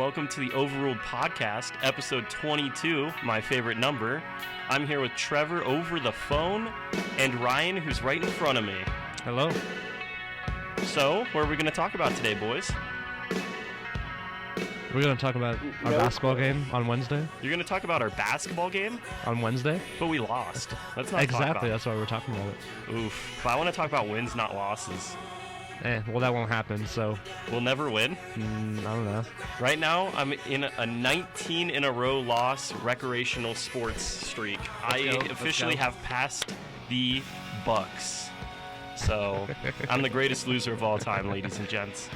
Welcome to the Overruled Podcast, episode 22, my favorite number. I'm here with Trevor over the phone and Ryan, who's right in front of me. Hello. So, what are we going to talk about today, boys? We're going to talk about our basketball game on Wednesday. You're going to talk about our basketball game? On Wednesday? But we lost. Let's not exactly, talk about that's why we're talking about it. Oof. But I want to talk about wins, not losses. Well, that won't happen, so... We'll never win? I don't know. Right now, I'm in a 19-in-a-row loss recreational sports streak. I officially have passed the Bucks. So, I'm the greatest loser of all time, ladies and gents.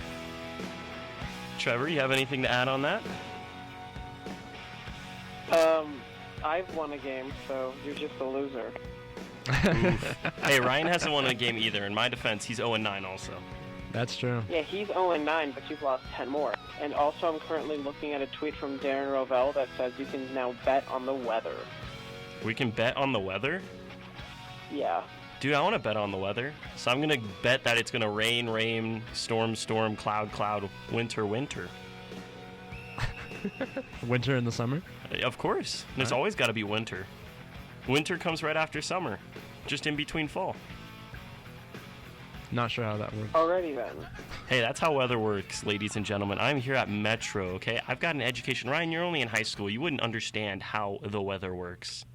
Trevor, you have anything to add on that? I've won a game, so you're just a loser. Hey, Ryan hasn't won a game either. In my defense, he's 0-9 also. That's true. Yeah, he's 0-9, but you've lost 10 more. And also, I'm currently looking at a tweet from Darren Rovell that says you can now bet on the weather. We can bet on the weather? Yeah. Dude, I want to bet on the weather. So I'm going to bet that it's going to rain, rain, storm, storm, cloud, cloud, winter, winter. Winter in the summer? Of course. There's always got to be winter. Winter comes right after summer, just in between fall. Not sure how that works. Alrighty then. Hey, that's how weather works, ladies and gentlemen. I'm here at Metro, okay? I've got an education. Ryan, you're only in high school. You wouldn't understand how the weather works.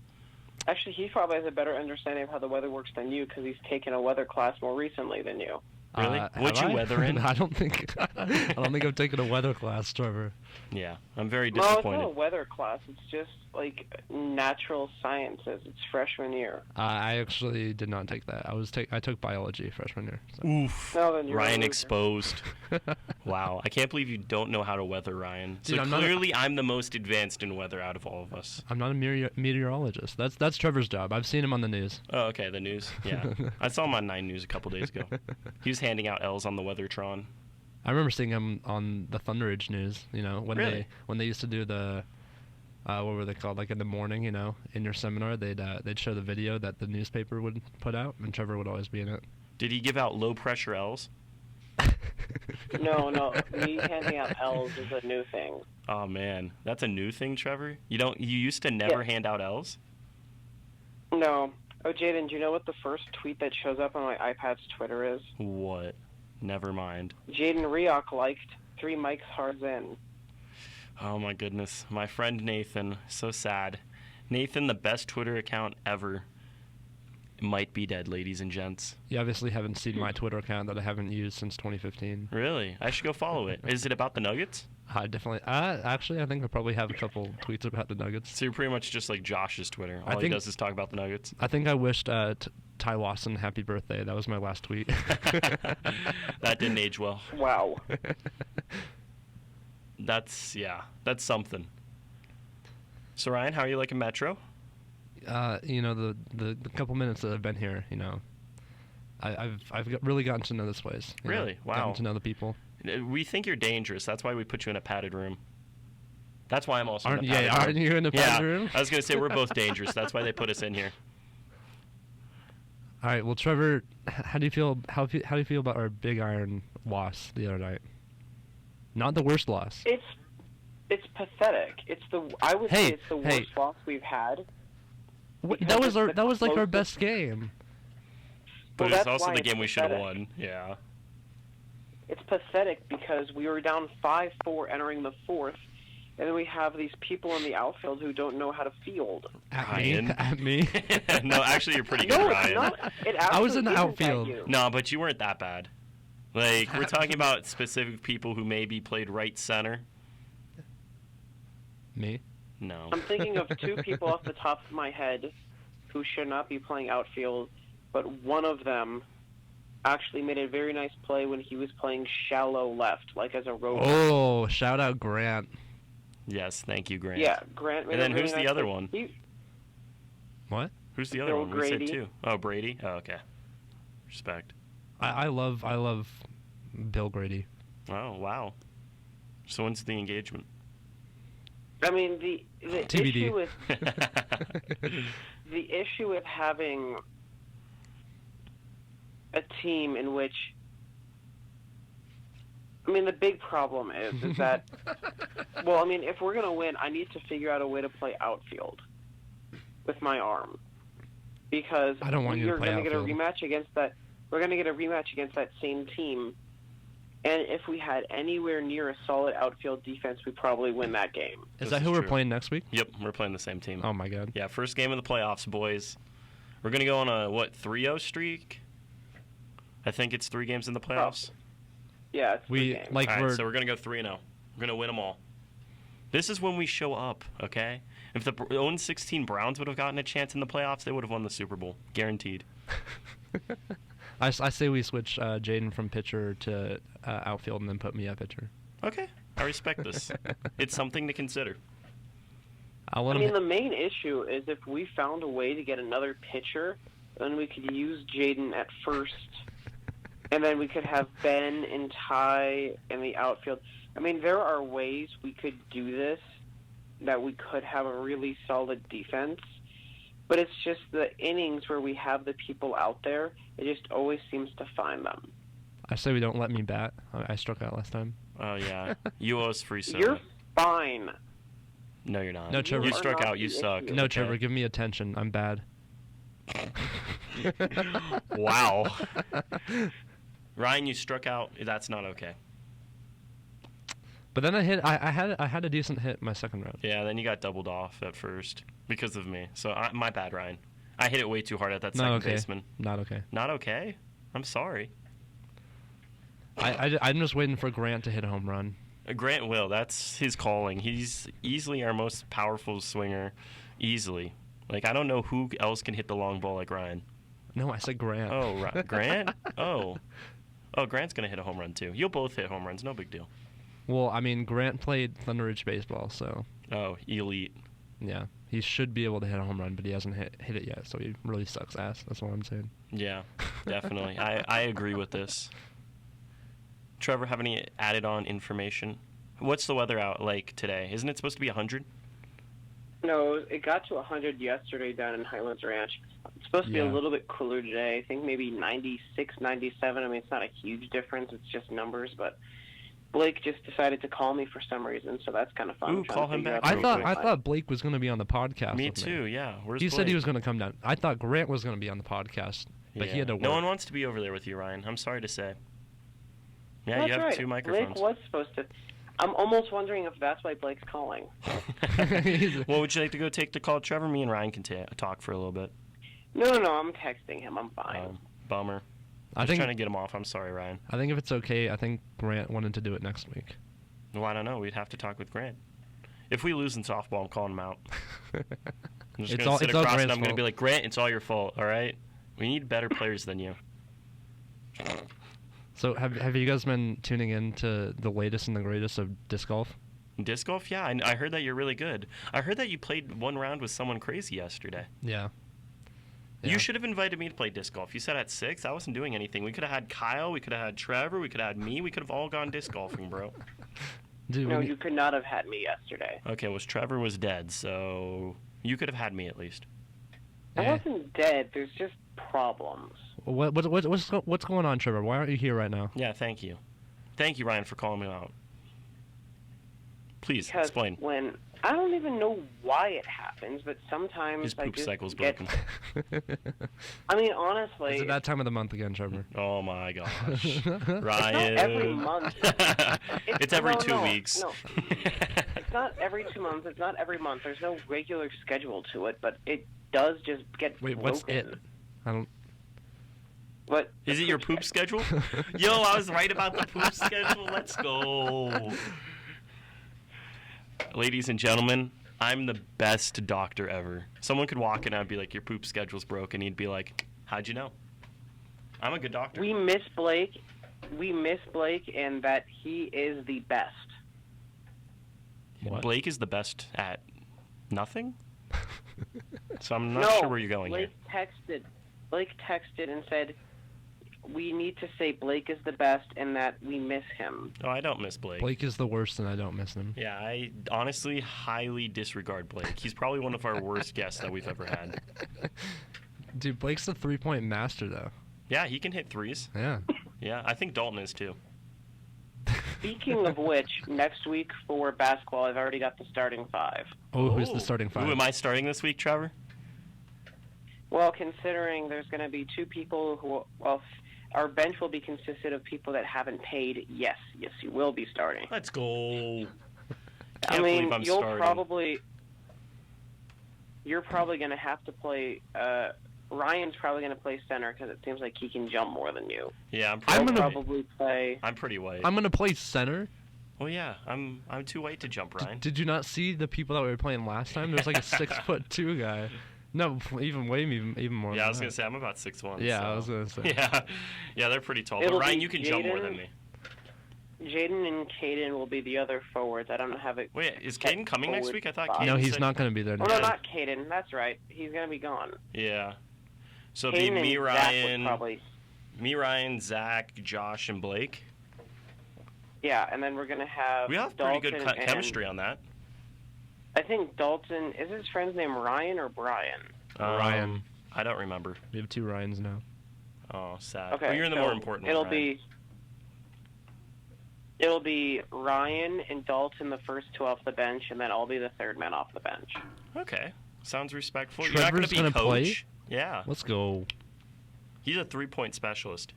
Actually, he probably has a better understanding of how the weather works than you because he's taken a weather class more recently than you. Really? What you weather in? I don't think I've taken a weather class, Trevor. Yeah, I'm very No, disappointed. it's not a weather class. It's just like natural sciences. It's freshman year. I actually did not take that. I took biology freshman year. So. Oof. No, then you're Ryan a loser. exposed. Wow. I can't believe you don't know how to weather, Ryan. So Dude, clearly I'm the most advanced in weather out of all of us. I'm not a meteorologist. That's Trevor's job. I've seen him on the news. Oh, okay, the news. Yeah. I saw him on 9 News a couple days ago. He was handing out L's on the Weathertron. I remember seeing him on the Thunderidge News, when Really? they used to do the what were they called, like in the morning, in your seminar, they'd show the video that the newspaper would put out, and Trevor would always be in it. Did he give out low pressure L's? No, me handing out L's is a new thing. Oh man, that's a new thing, Trevor? You used to never hand out L's? No. Oh, Jaden, do you know what the first tweet that shows up on my iPad's Twitter is? What? Never mind. Jaden Rioch liked 3 mics hards in. Oh my goodness. My friend Nathan, so sad. Nathan, the best Twitter account ever, might be dead, ladies and gents. You obviously haven't seen my Twitter account that I haven't used since 2015. Really? I should go follow it. Is it about the Nuggets? I definitely. Actually, I think I probably have a couple tweets about the Nuggets. So you're pretty much just like Josh's Twitter. All he does is talk about the Nuggets. I think I wished Ty Lawson happy birthday. That was my last tweet. That didn't age well. Wow. That's something. So Ryan, how are you liking Metro? The couple minutes that I've been here, I've really gotten to know this place. Really? Wow. Gotten to know the people. We think you're dangerous. That's why we put you in a padded room. That's why I'm also in a padded room. Aren't you in a padded room? I was going to say we're both dangerous. That's why they put us in here. All right. Well, Trevor, how do you feel? How do you feel about our Big Iron loss the other night? Not the worst loss. It's pathetic. I would say it's the worst loss we've had. That was like our best game. But well, it's also the it's game we should have pathetic. won. Yeah. It's pathetic because we were down 5-4 entering the fourth, and then we have these people in the outfield who don't know how to field. At me? No, actually, you're pretty good, No, Ryan. it's not. I was in the isn't outfield. at you. No, but you weren't that bad. Like, we're talking about specific people who maybe played right center. Me? No. I'm thinking of 2 people off the top of my head who should not be playing outfield, but one of them actually made a very nice play when he was playing shallow left, like as a rover. Oh, shout out Grant. Yes, thank you, Grant. Yeah, Grant made And then a very who's the nice other play. one? What? Who's the other Bill one? We Grady. said 2. Oh, Brady? Oh, okay. Respect. I love Bill Grady. Oh, wow. So when's the engagement? I mean, the TBD. issue with having a team in which I mean, the big problem is that, well, I mean, if we're going to win, I need to figure out a way to play outfield with my arm. Because I don't want you to play gonna outfield. We're going to get a rematch against that same team. And if we had anywhere near a solid outfield defense, we'd probably win that game. Is that who we're playing next week? Yep, we're playing the same team. Oh, my God. Yeah, first game of the playoffs, boys. We're going to go on a, 3-0 streak? I think it's 3 games in the playoffs. Yeah, it's We, games. like, All we're... right, so we're going to go 3-0. We're going to win them all. This is when we show up, okay? If the 0-16 Browns would have gotten a chance in the playoffs, they would have won the Super Bowl. Guaranteed. I say we switch Jaden from pitcher to outfield and then put me at pitcher. Okay, I respect this. It's something to consider. I'll let I him mean, the main issue is if we found a way to get another pitcher, then we could use Jaden at first, and then we could have Ben and Ty in the outfield. I mean, there are ways we could do this, that we could have a really solid defense, but it's just the innings where we have the people out there, it just always seems to find them. I say we don't let me bat. I struck out last time. Oh, yeah. You owe us free soda. You're fine. No, you're not. No, Trevor. You You struck are not out. You the suck. issue. No, Okay. Trevor, give me attention. I'm bad. Wow. Ryan, you struck out. That's not okay. But then I hit. I had a decent hit my second round. Yeah, then you got doubled off at first because of me. So my bad, Ryan. I hit it way too hard at that Not second okay. baseman. Not okay. Not okay? I'm sorry. I'm just waiting for Grant to hit a home run. Grant will. That's his calling. He's easily our most powerful swinger. Easily. Like, I don't know who else can hit the long ball like Ryan. No, I said Grant. Oh, Grant? Oh, Grant's going to hit a home run, too. You'll both hit home runs. No big deal. Well, I mean, Grant played Thunder Ridge baseball, so Oh, elite. yeah, he should be able to hit a home run, but he hasn't hit it yet, so he really sucks ass. That's what I'm saying. Yeah, definitely. I agree with this. Trevor, have any added on information? What's the weather out like today? Isn't it supposed to be 100? No, it got to 100 yesterday down in Highlands Ranch. It's supposed to be Yeah. a little bit cooler today. I think maybe 96, 97. I mean, it's not a huge difference. It's just numbers, but Blake just decided to call me for some reason, so that's kind of fun. Ooh, I'm trying call to him figure back out I real how thought to I find- thought Blake was going to be on the podcast. Me with too, yeah. Where's He said he Blake? was going to come down. I thought Grant was going to be on the podcast, but he Yeah. had to work. No one wants to be over there with you, Ryan. I'm sorry to say. Yeah, That's you have right. 2 microphones. Blake was supposed to. I'm almost wondering if that's why Blake's calling. Well, would you like to go take the call, Trevor? Me and Ryan can talk for a little bit. No, I'm texting him. I'm fine. Bummer. I Just think trying to get him off. I'm sorry, Ryan. I think if it's okay, I think Grant wanted to do it next week. Well, I don't know. We'd have to talk with Grant. If we lose in softball, I'm calling him out. I'm just It's going all- to sit it's all across and Grant's I'm going to be fault. like, Grant, it's all your fault, all right? We need better players than you. So have you guys been tuning in to the latest and the greatest of disc golf? Disc golf? Yeah, I heard that you're really good. I heard that you played one round with someone crazy yesterday. Yeah. You should have invited me to play disc golf. You said at 6. I wasn't doing anything. We could have had Kyle. We could have had Trevor. We could have had me. We could have all gone disc golfing, bro. Dude, No, you could not have had me yesterday. Okay, well, Trevor was dead, so you could have had me at least. I Eh. wasn't dead. There's just problems. What's going on, Trevor? Why aren't you here right now? Yeah, thank you. Thank you, Ryan, for calling me out. Please, Because explain. when I don't even know why it happens, but sometimes His I poop just cycle's get. broken. I mean, honestly, Is it that time of the month again, Trevor? Oh, my gosh. it's Ryan. not every month. It's every no, 2 no, weeks. No, it's not every 2 months. It's not every month. There's no regular schedule to it, but it does just get Wait, broken. what's it? I don't. What? Is it your poop schedule? Yo, I was right about the poop schedule. Let's go. Ladies and gentlemen, I'm the best doctor ever. Someone could walk in and I'd be like, your poop schedule's broken. He'd be like, how'd you know? I'm a good doctor. We miss Blake. We miss Blake, and that he is the best. What? Blake is the best at nothing? So I'm not no, sure where you're going Blake here. Blake texted and said, we need to say Blake is the best and that we miss him. Oh, I don't miss Blake. Blake is the worst, and I don't miss him. Yeah, I honestly highly disregard Blake. He's probably one of our worst guests that we've ever had. Dude, Blake's the 3-point master, though. Yeah, he can hit threes. Yeah. Yeah, I think Dalton is too. speaking of which, next week for basketball, I've already got the starting 5. Oh, who's the starting 5? Who am I starting this week, Trevor? Well, considering there's going to be 2 people who, well, our bench will be consisted of people that haven't paid. Yes, you will be starting. Let's go. I mean, I'm starting. You're probably going to have to play. Ryan's probably going to play center because it seems like he can jump more than you. Yeah, I'm gonna probably play. I'm pretty white. I'm gonna play center. Oh yeah, I'm too white to jump, Ryan. Did you not see the people that we were playing last time? There was like a 6'2" guy. No, even more. Yeah, I was gonna say I'm about 6'1". Yeah, so. I was gonna say. Yeah, they're pretty tall. It'll But Ryan, be you can jump more than me. Jaden and Caden will be the other forwards. I don't have it. Wait, is Caden coming next week? I thought Caden No, he's said... not going to be there. Oh, no, not Caden. That's right. He's going to be gone. Yeah. So Caden it'd be me, Ryan, Zach, Josh, and Blake. Yeah, and then we're going to have We have Dalton pretty good chemistry on that. I think Dalton, is his friend's name Ryan or Brian? Ryan. I don't remember. We have 2 Ryans now. Oh, sad. Okay, well, you're in the more important one, Ryan. It'll be Ryan and Dalton, the first 2 off the bench, and then I'll be the 3rd man off the bench. Okay. Sounds respectful. Trevor's You're not going to be play? Yeah. Let's go. He's a 3-point specialist.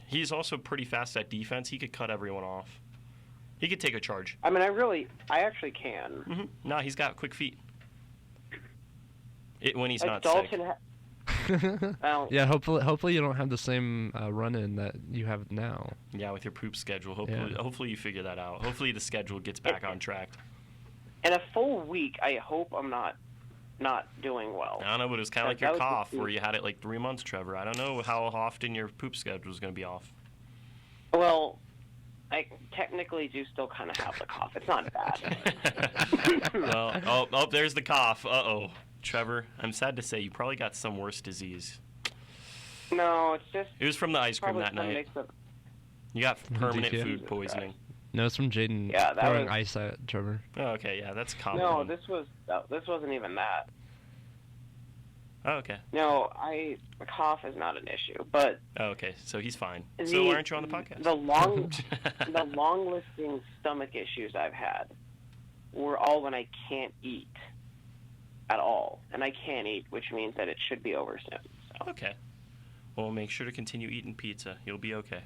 He's also pretty fast at defense. He could cut everyone off. He could take a charge. I mean, I actually can. Mm-hmm. No, he's got quick feet. When he's not Dalton sick. Yeah, hopefully you don't have the same run-in that you have now. Yeah, with your poop schedule. Hopefully you figure that out. Hopefully the schedule gets back on track. In a full week, I hope I'm not doing well. I don't know, but it was kind of like your cough where you had it like 3 months, Trevor. I don't know how often your poop schedule is going to be off. Well, I technically do still kind of have the cough. It's not bad. Well, there's the cough. Uh-oh. Trevor, I'm sad to say you probably got some worse disease. No, it's just... It was from the ice cream that night. You got permanent food poisoning. No, it's from Jaden throwing ice at Trevor. Oh, okay, yeah, that's common. No, this wasn't even that. Oh, okay. No, the cough is not an issue, but... Oh, okay, so he's fine. So why aren't you on the podcast? The long listing stomach issues I've had were all when I can't eat at all. And I can't eat, which means that it should be over soon. So. Okay. Well, make sure to continue eating pizza. You'll be okay.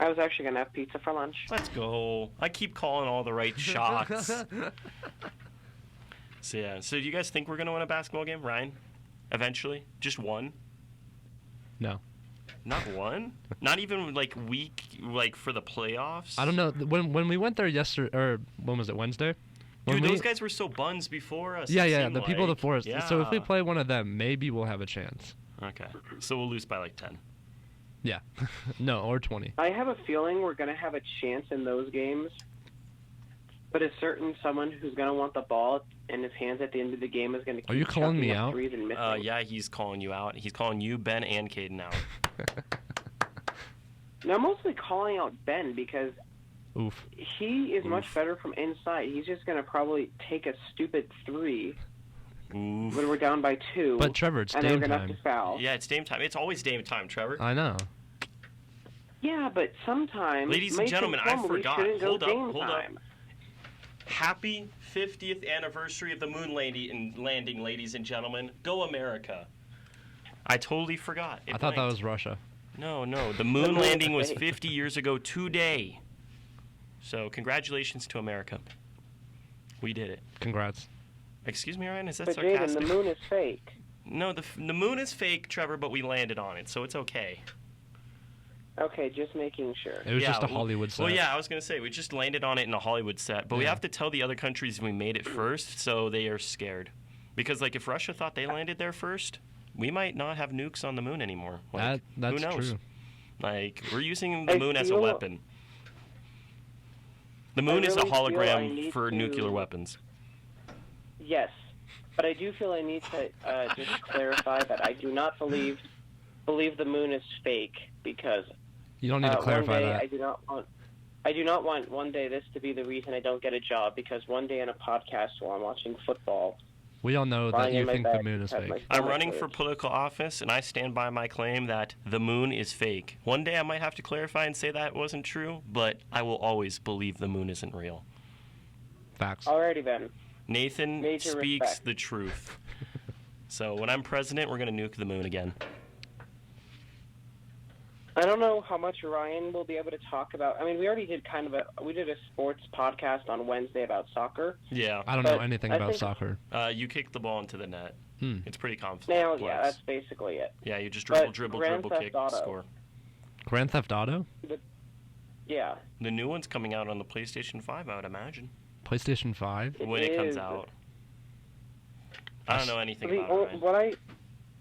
I was actually going to have pizza for lunch. Let's go. I keep calling all the right shots. So, yeah. So, do you guys think we're going to win a basketball game, Ryan? Eventually? Just one? No. Not one? Not even, for the playoffs? I don't know. When we went there yesterday, or when was it, Wednesday? Dude, those guys were so buns before us. Yeah, the people before us. Yeah. So if we play one of them, maybe we'll have a chance. Okay. So we'll lose by 10. Yeah. No, or 20. I have a feeling we're going to have a chance in those games, but a certain someone who's going to want the ball in his hands at the end of the game is going to keep... Are you calling me out? Yeah, he's calling you out. He's calling you, Ben, and Caden out. No, I'm mostly calling out Ben because... Oof. He is much better from inside. He's just going to probably take a stupid 3 when we're down by 2. But Trevor, it's Dame time. And they're going to have to foul. Yeah, it's Dame time. It's always Dame time, Trevor. I know. Yeah, but sometimes... Ladies and gentlemen, I forgot. Hold up. Time. Happy 50th anniversary of the moon landing, ladies and gentlemen. Go America. I totally forgot. I thought that was Russia. No. The moon landing was 50 years ago today. So, congratulations to America. We did it. Congrats. Excuse me, Ryan? Is that but sarcastic? Jaden, the moon is fake. No, the moon is fake, Trevor, but we landed on it, so it's okay. Okay, just making sure. It was just a Hollywood set. Well, yeah, I was going to say, we just landed on it in a Hollywood set, but we have to tell the other countries we made it first, so they are scared. Because, if Russia thought they landed there first, we might not have nukes on the moon anymore. That's who knows? True. We're using the moon as a weapon. The moon is a hologram for nuclear weapons. Yes, but I do feel I need to just clarify that I do not believe the moon is fake because you don't need to clarify that. I do not want one day this to be the reason I don't get a job because one day in a podcast while I'm watching football, We all know that Lying you in my think the bed moon is had my fake. I'm stomach running for hurt. political office, and I stand by my claim that the moon is fake. One day I might have to clarify and say that wasn't true, but I will always believe the moon isn't real. Facts. Alrighty then. Nathan Major speaks respect. the truth. So when I'm president, we're going to nuke the moon again. I don't know how much Ryan will be able to talk about. I mean, we already did we did a sports podcast on Wednesday about soccer. Yeah. I don't know But anything I about think- soccer. You kick the ball into the net. It's pretty Now, complex. yeah, that's basically it. Yeah, you just But dribble, Grand dribble, Theft kick, Auto. score. Grand Theft Auto? Yeah. The new one's coming out on the PlayStation 5, I would imagine. PlayStation 5? When it comes is. out. I don't know anything The- about it, Ryan.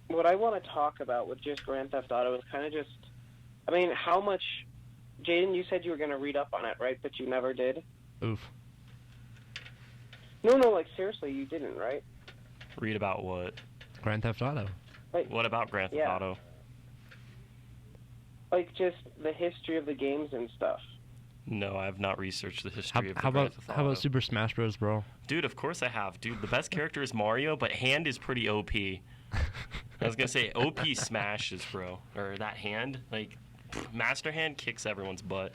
What I want to talk about with just Grand Theft Auto is kind of just, I mean, how much, Jaden, you said you were going to read up on it, right? But you never did? Oof. No, like, seriously, you didn't, right? Read about what? Grand Theft Auto. What about Grand Theft Yeah. Auto? Like, just the history of the games and stuff. No, I have not researched the history of the How Grand about Theft how Auto. about Super Smash Bros, bro? Dude, of course I have. Dude, the best character is Mario, but Hand is pretty OP. I was gonna say OP smashes, bro. Or that hand, like Master Hand kicks everyone's butt.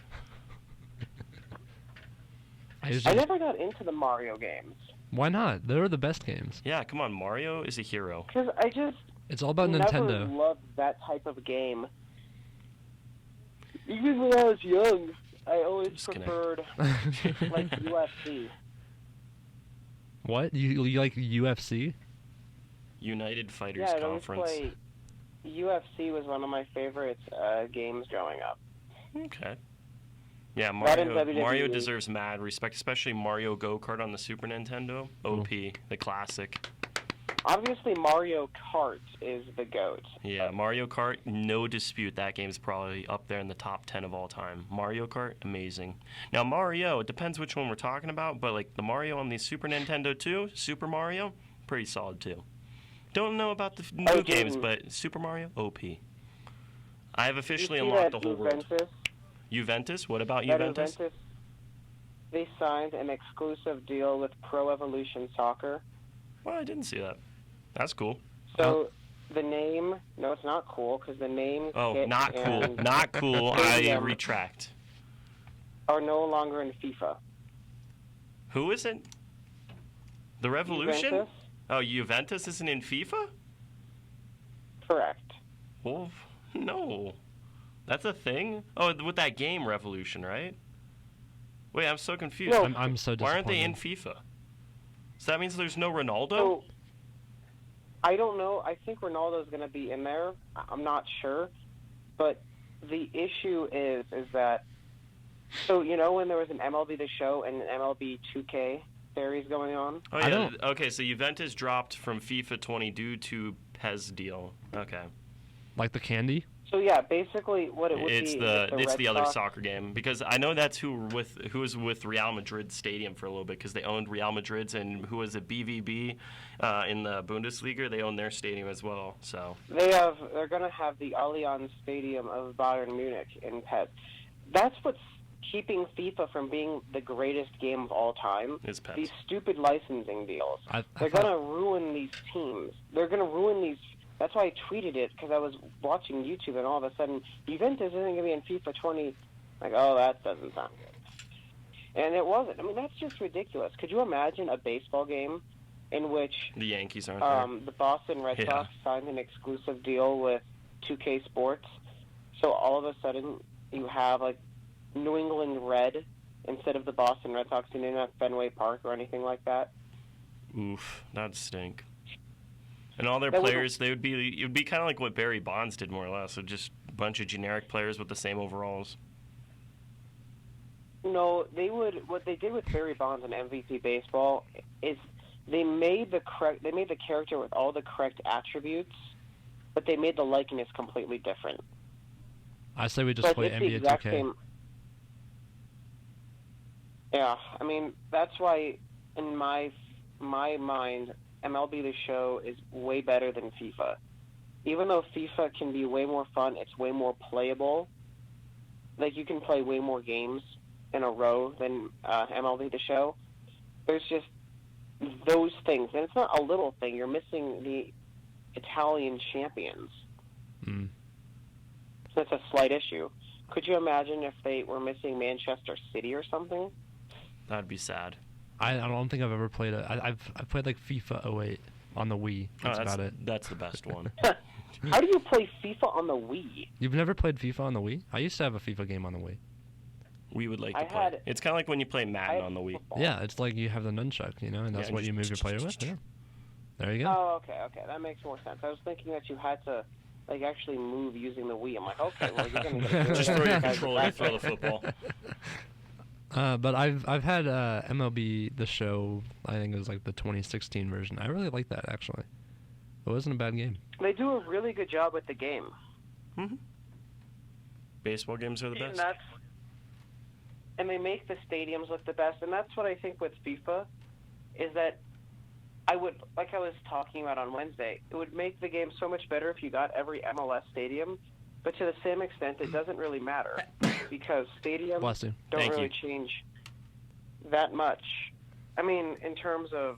I never got into the Mario games. Why not? They're the best games. Yeah, come on, Mario is a hero. Because I just It's all about never Nintendo. loved that type of game. Even when I was young, I always Just gonna- preferred, like, UFC. What? You like UFC? United Fighters Yeah, I'd always Conference. play. UFC was one of my favorite games growing up. Okay. Yeah, That and Mario WWE. deserves mad respect, especially Mario Go-Kart on the Super Nintendo. OP, the classic. Obviously, Mario Kart is the GOAT. Yeah, Mario Kart, no dispute. That game's probably up there in the top 10 of all time. Mario Kart, amazing. Now, Mario, it depends which one we're talking about, but like the Mario on the Super Nintendo 2, Super Mario, pretty solid too. Don't know about the new games, Jaden. but Super Mario, OP. I have officially You see unlocked that the whole world. Juventus, Juventus? What about that Juventus? they signed an exclusive deal with Pro Evolution Soccer. Well, I didn't see that. That's cool. So the name, no, it's not cool because the name. Oh, kit not cool. and Not cool. I stadium retract. are no longer in FIFA. Who is it? The Revolution? Juventus? Oh, Juventus isn't in FIFA? Correct. Well, no. That's a thing? Oh, with that game, Revolution, right? Wait, I'm so confused. No. I'm so disappointed. Why aren't they in FIFA? So that means there's no Ronaldo? So, I don't know. I think Ronaldo's going to be in there. I'm not sure. But the issue is that, so, you know, when there was an MLB The Show and an MLB 2K series going on? Oh, I yeah. don't- Okay, so Juventus dropped from FIFA 20 due to PES deal. Okay. Like the candy? So, yeah, basically what it would It's be the is it's Red the other Sox- soccer game because I know that's who was with Real Madrid Stadium for a little bit because they owned Real Madrid's and who was it BVB in the Bundesliga, they own their stadium as well. So They're going to have the Allianz Stadium of Bayern Munich in PES. That's what's keeping FIFA from being the greatest game of all time. it's PES. These stupid licensing deals. I They're thought- going to ruin these teams. They're going to ruin these. That's why I tweeted it, because I was watching YouTube, and all of a sudden, Juventus isn't going to be in FIFA 20. Like, oh, that doesn't sound good. And it wasn't. I mean, that's just ridiculous. Could you imagine a baseball game in which The Yankees aren't the Boston Red Yeah. Sox signed an exclusive deal with 2K Sports? So all of a sudden, you have, like, New England Red instead of the Boston Red Sox in Fenway Park or anything like that? there? Oof, that'd stink. And all their That would- players, it would be kind of like what Barry Bonds did more or less, so just a bunch of generic players with the same overalls. No, they would. What they did with Barry Bonds and MVP baseball is they made the character with all the correct attributes, but they made the likeness completely different. I say we just But play it's the NBA exact 2K. same. Yeah, I mean that's why, in my mind, MLB The Show is way better than FIFA. Even though FIFA can be way more fun, it's way more playable. Like you can play way more games in a row than MLB The Show. There's just those things. And it's not a little thing. You're missing the Italian champions. Mm. So it's a slight issue. Could you imagine if they were missing Manchester City or something? That'd be sad. I don't think I've ever played it. I've played like FIFA 08 on the Wii. That's about it. That's the best one. How do you play FIFA on the Wii? You've never played FIFA on the Wii? I used to have a FIFA game on the Wii. We would like to play. It's kind of like when you play Madden on the Wii. Football. Yeah, it's like you have the nunchuck, and that's what you move your player with. Yeah. There you go. Oh, okay. That makes more sense. I was thinking that you had to actually move using the Wii. I'm like, okay, well, you're going to get Just throw your controller and throw the football. But I've had MLB The Show. I think it was like the 2016 version. I really like that, actually. It wasn't a bad game. They do a really good job with the game. Mm-hmm. Baseball games are the best. And they make the stadiums look the best. And that's what I think with FIFA is that I would, like I was talking about on Wednesday, it would make the game so much better if you got every MLS stadium. But to the same extent, it doesn't really matter because stadiums don't really change that much. I mean, in terms of,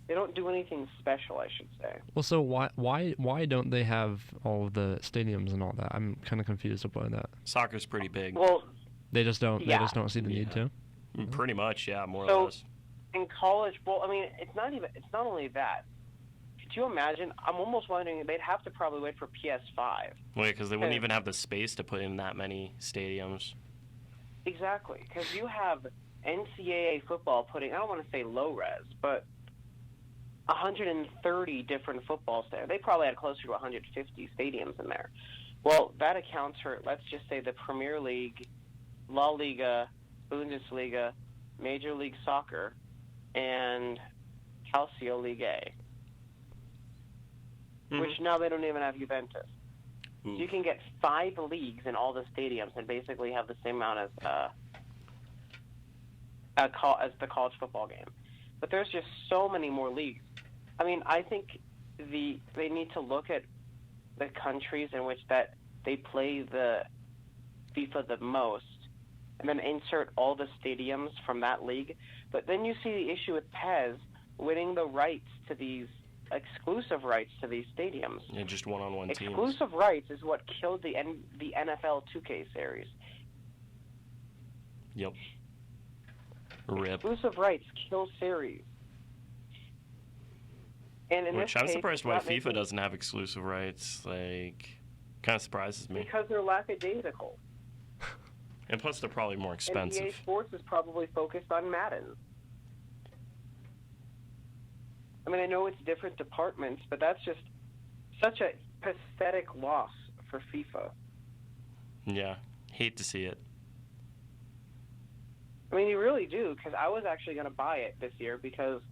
they don't do anything special, I should say. Well, so why don't they have all of the stadiums and all that? I'm kind of confused about that. Soccer's pretty big. Well, they just don't. Yeah. They just don't see the need to. Pretty much, yeah, more or less. In college, well, I mean, it's not only that. Could you imagine? I'm almost wondering they'd have to probably wait for PS5. Wait, because they wouldn't even have the space to put in that many stadiums. Exactly, because you have NCAA football putting, I don't want to say low res, but 130 different footballs there. They probably had closer to 150 stadiums in there. Well, that accounts for, let's just say, the Premier League, La Liga, Bundesliga, Major League Soccer, and Calcio League A. Mm-hmm. Which now they don't even have Juventus. Ooh. So you can get 5 leagues in all the stadiums and basically have the same amount as the college football game. But there's just so many more leagues. I mean, I think they need to look at the countries in which that they play the FIFA the most and then insert all the stadiums from that league. But then you see the issue with PES winning the rights to these exclusive rights to these stadiums. Yeah, just one-on-one teams. Exclusive rights is what killed the NFL 2K series. Yep. RIP. Exclusive rights kill series. And in Which this I'm case, surprised why FIFA doesn't have exclusive rights. Like, kind of surprises me. Because they're lackadaisical. And plus, they're probably more expensive. And EA Sports is probably focused on Madden. I mean, I know it's different departments, but that's just such a pathetic loss for FIFA. Yeah, hate to see it. I mean, you really do, because I was actually going to buy it this year because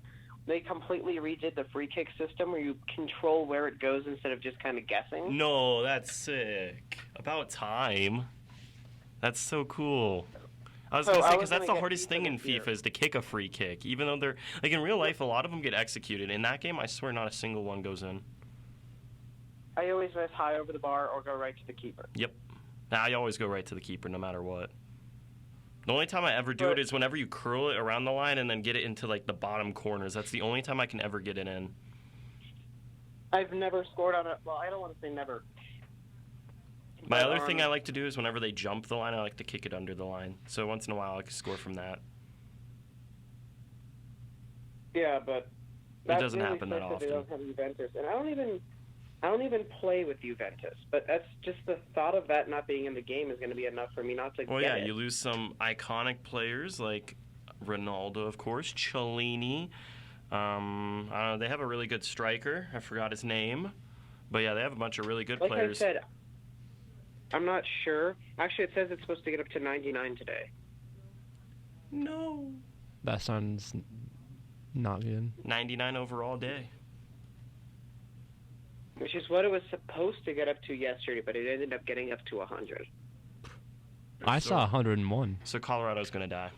they completely redid the free kick system where you control where it goes instead of just kind of guessing. No, that's sick. About time. That's so cool. I was going to say, because that's the hardest thing in FIFA is to kick a free kick. Even though they're, like in real life, a lot of them get executed. In that game, I swear not a single one goes in. I always miss high over the bar or go right to the keeper. Yep. I always go right to the keeper no matter what. The only time I ever do it is whenever you curl it around the line and then get it into like the bottom corners. That's the only time I can ever get it in. I've never scored on it. Well, I don't want to say never. My other thing I like to do is whenever they jump the line, I like to kick it under the line. So once in a while, I can score from that. Yeah, but it doesn't happen that often. They don't have Juventus, and I don't even play with Juventus. But that's just the thought of that not being in the game is going to be enough for me not to. Well, yeah, you lose some iconic players like Ronaldo, of course, Chiellini. I don't know. They have a really good striker. I forgot his name, but yeah, they have a bunch of really good players. Like I said, I'm not sure. Actually, it says it's supposed to get up to 99 today. No. That sounds not good. 99 overall day. Which is what it was supposed to get up to yesterday, but it ended up getting up to 100. I saw 101. So Colorado's going to die.